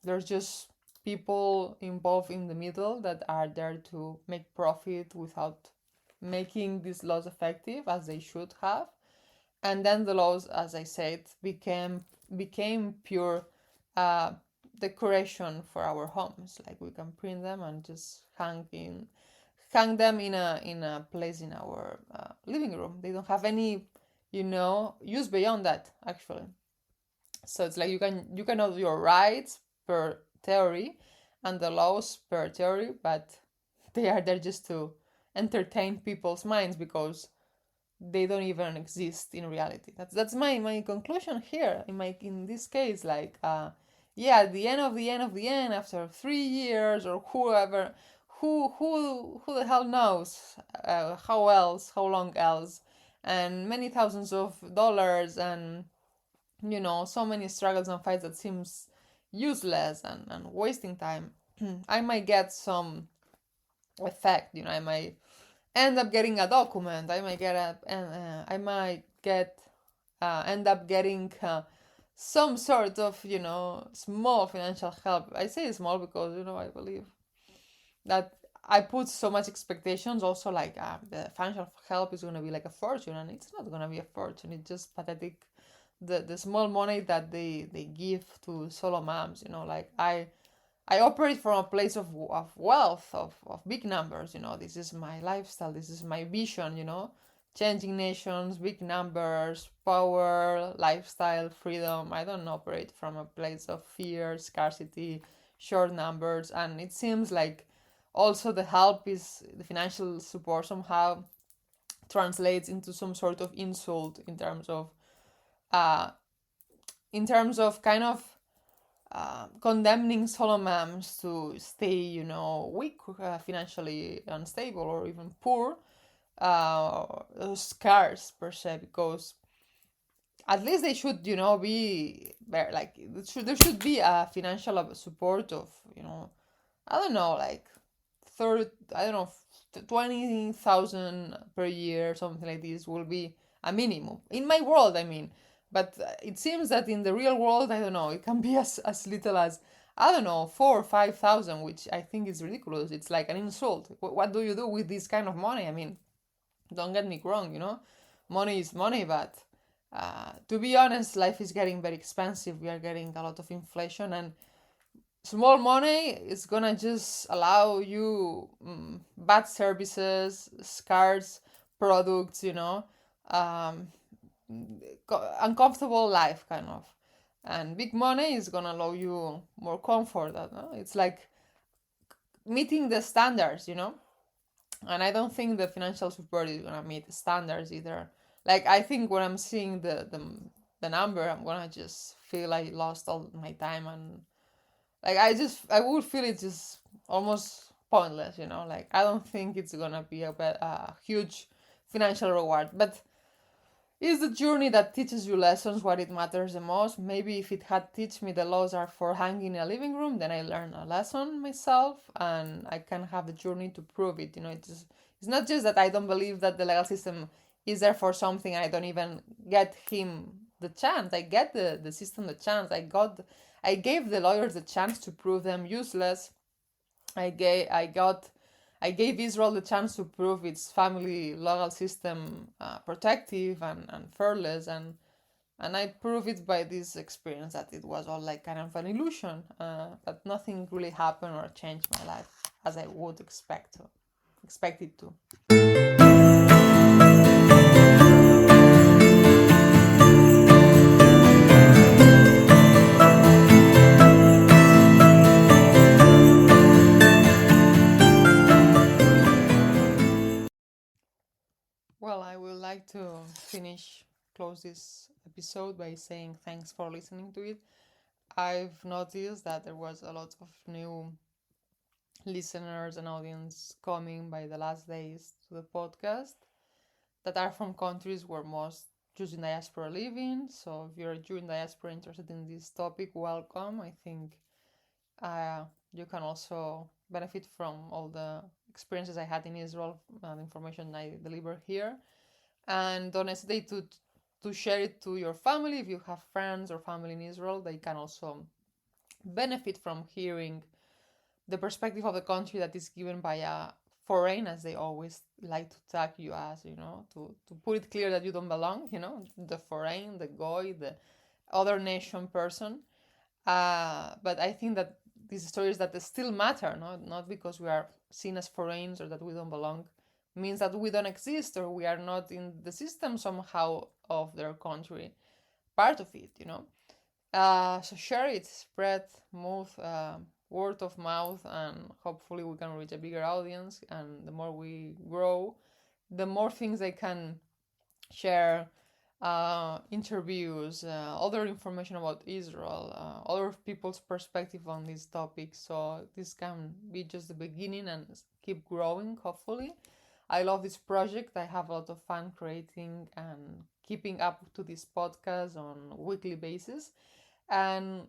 there's just people involved in the middle that are there to make profit without making these laws effective as they should have. And then the laws, as I said, became pure uh, decoration for our homes. Like we can print them and just hang them in a place in our living room. They don't have any use beyond that, actually. So it's like you can know your rights per theory and the laws per theory, but they are there just to entertain people's minds because they don't even exist in reality. That's my conclusion here in this case. Like yeah, at the end of the end of the end, after 3 years or whoever, who the hell knows how long else, and many thousands of dollars, and so many struggles and fights that seems useless and wasting time. I might get some effect. I might end up getting a document. I might get end up getting some sort of small financial help. I say small because I believe that I put so much expectations. Also, like the financial help is gonna be like a fortune, and it's not gonna be a fortune. It's just pathetic. The small money that they give to solo moms. Like I operate from a place of wealth, of big numbers. This is my lifestyle, this is my vision. Changing nations, big numbers, power, lifestyle, freedom. I don't operate from a place of fear, scarcity, short numbers. And it seems like also the financial support somehow translates into some sort of insult uh, in terms of kind of condemning solo moms to stay, weak, financially unstable, or even poor, scarce per se, because at least they should, be like there should be a financial support of, I don't know, like third, I don't know, 20,000 per year, something like this will be a minimum in my world. I mean, but it seems that in the real world, I don't know, it can be as little as, I don't know, 4 or 5,000, which I think is ridiculous. It's like an insult. What do you do with this kind of money? I mean, don't get me wrong, money is money, but to be honest, life is getting very expensive. We are getting a lot of inflation, and small money is gonna just allow you bad services, scarce products, um, uncomfortable life, kind of. And big money is gonna allow you more comfort. It's like meeting the standards, and I don't think the financial support is gonna meet the standards either. Like I think when I'm seeing the number, I'm gonna just feel I lost all my time, and like I would feel it's just almost pointless. Like I don't think it's gonna be a huge financial reward, but it's the journey that teaches you lessons what it matters the most. Maybe if it had teach me the laws are for hanging in a living room, then I learn a lesson myself, and I can have the journey to prove it. It's not just that I don't believe that the legal system is there for something, and I don't even get him the chance. I get the system the chance. I gave the lawyers the chance to prove them useless. I gave Israel the chance to prove its family legal system protective and fearless, and I prove it by this experience that it was all like kind of an illusion, that nothing really happened or changed my life as I would expect it to. Well, I would like to close this episode by saying thanks for listening to it. I've noticed that there was a lot of new listeners and audience coming by the last days to the podcast that are from countries where most Jews in diaspora live in. So if you're a Jew in diaspora interested in this topic, welcome. I think you can also benefit from all the experiences I had in Israel, information I deliver here. And don't hesitate to share it to your family. If you have friends or family in Israel, they can also benefit from hearing the perspective of the country that is given by a foreign, as they always like to tag you as, to put it clear that you don't belong, the foreign, the goy, the other nation person. But I think that these stories that still matter, not because we are seen as foreigners or that we don't belong, means that we don't exist or we are not in the system somehow of their country, part of it. So share it, spread, move, word of mouth, and hopefully we can reach a bigger audience. And the more we grow, the more things I can share, interviews, other information about Israel, other people's perspective on this topic. So this can be just the beginning and keep growing, hopefully. I love this project. I have a lot of fun creating and keeping up to this podcast on a weekly basis. And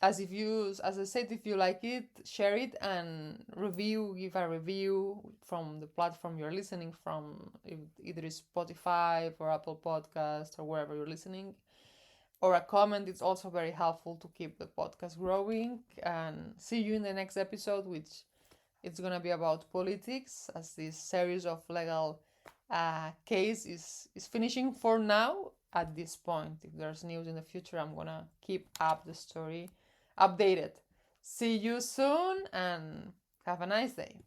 as I said, if you like it, share it and give a review from the platform you're listening from, if either is Spotify or Apple Podcast or wherever you're listening, or a comment. It's also very helpful to keep the podcast growing. And see you in the next episode, which it's gonna be about politics, as this series of legal case is finishing for now at this point. If there's news in the future, I'm gonna keep up the story updated. See you soon and have a nice day.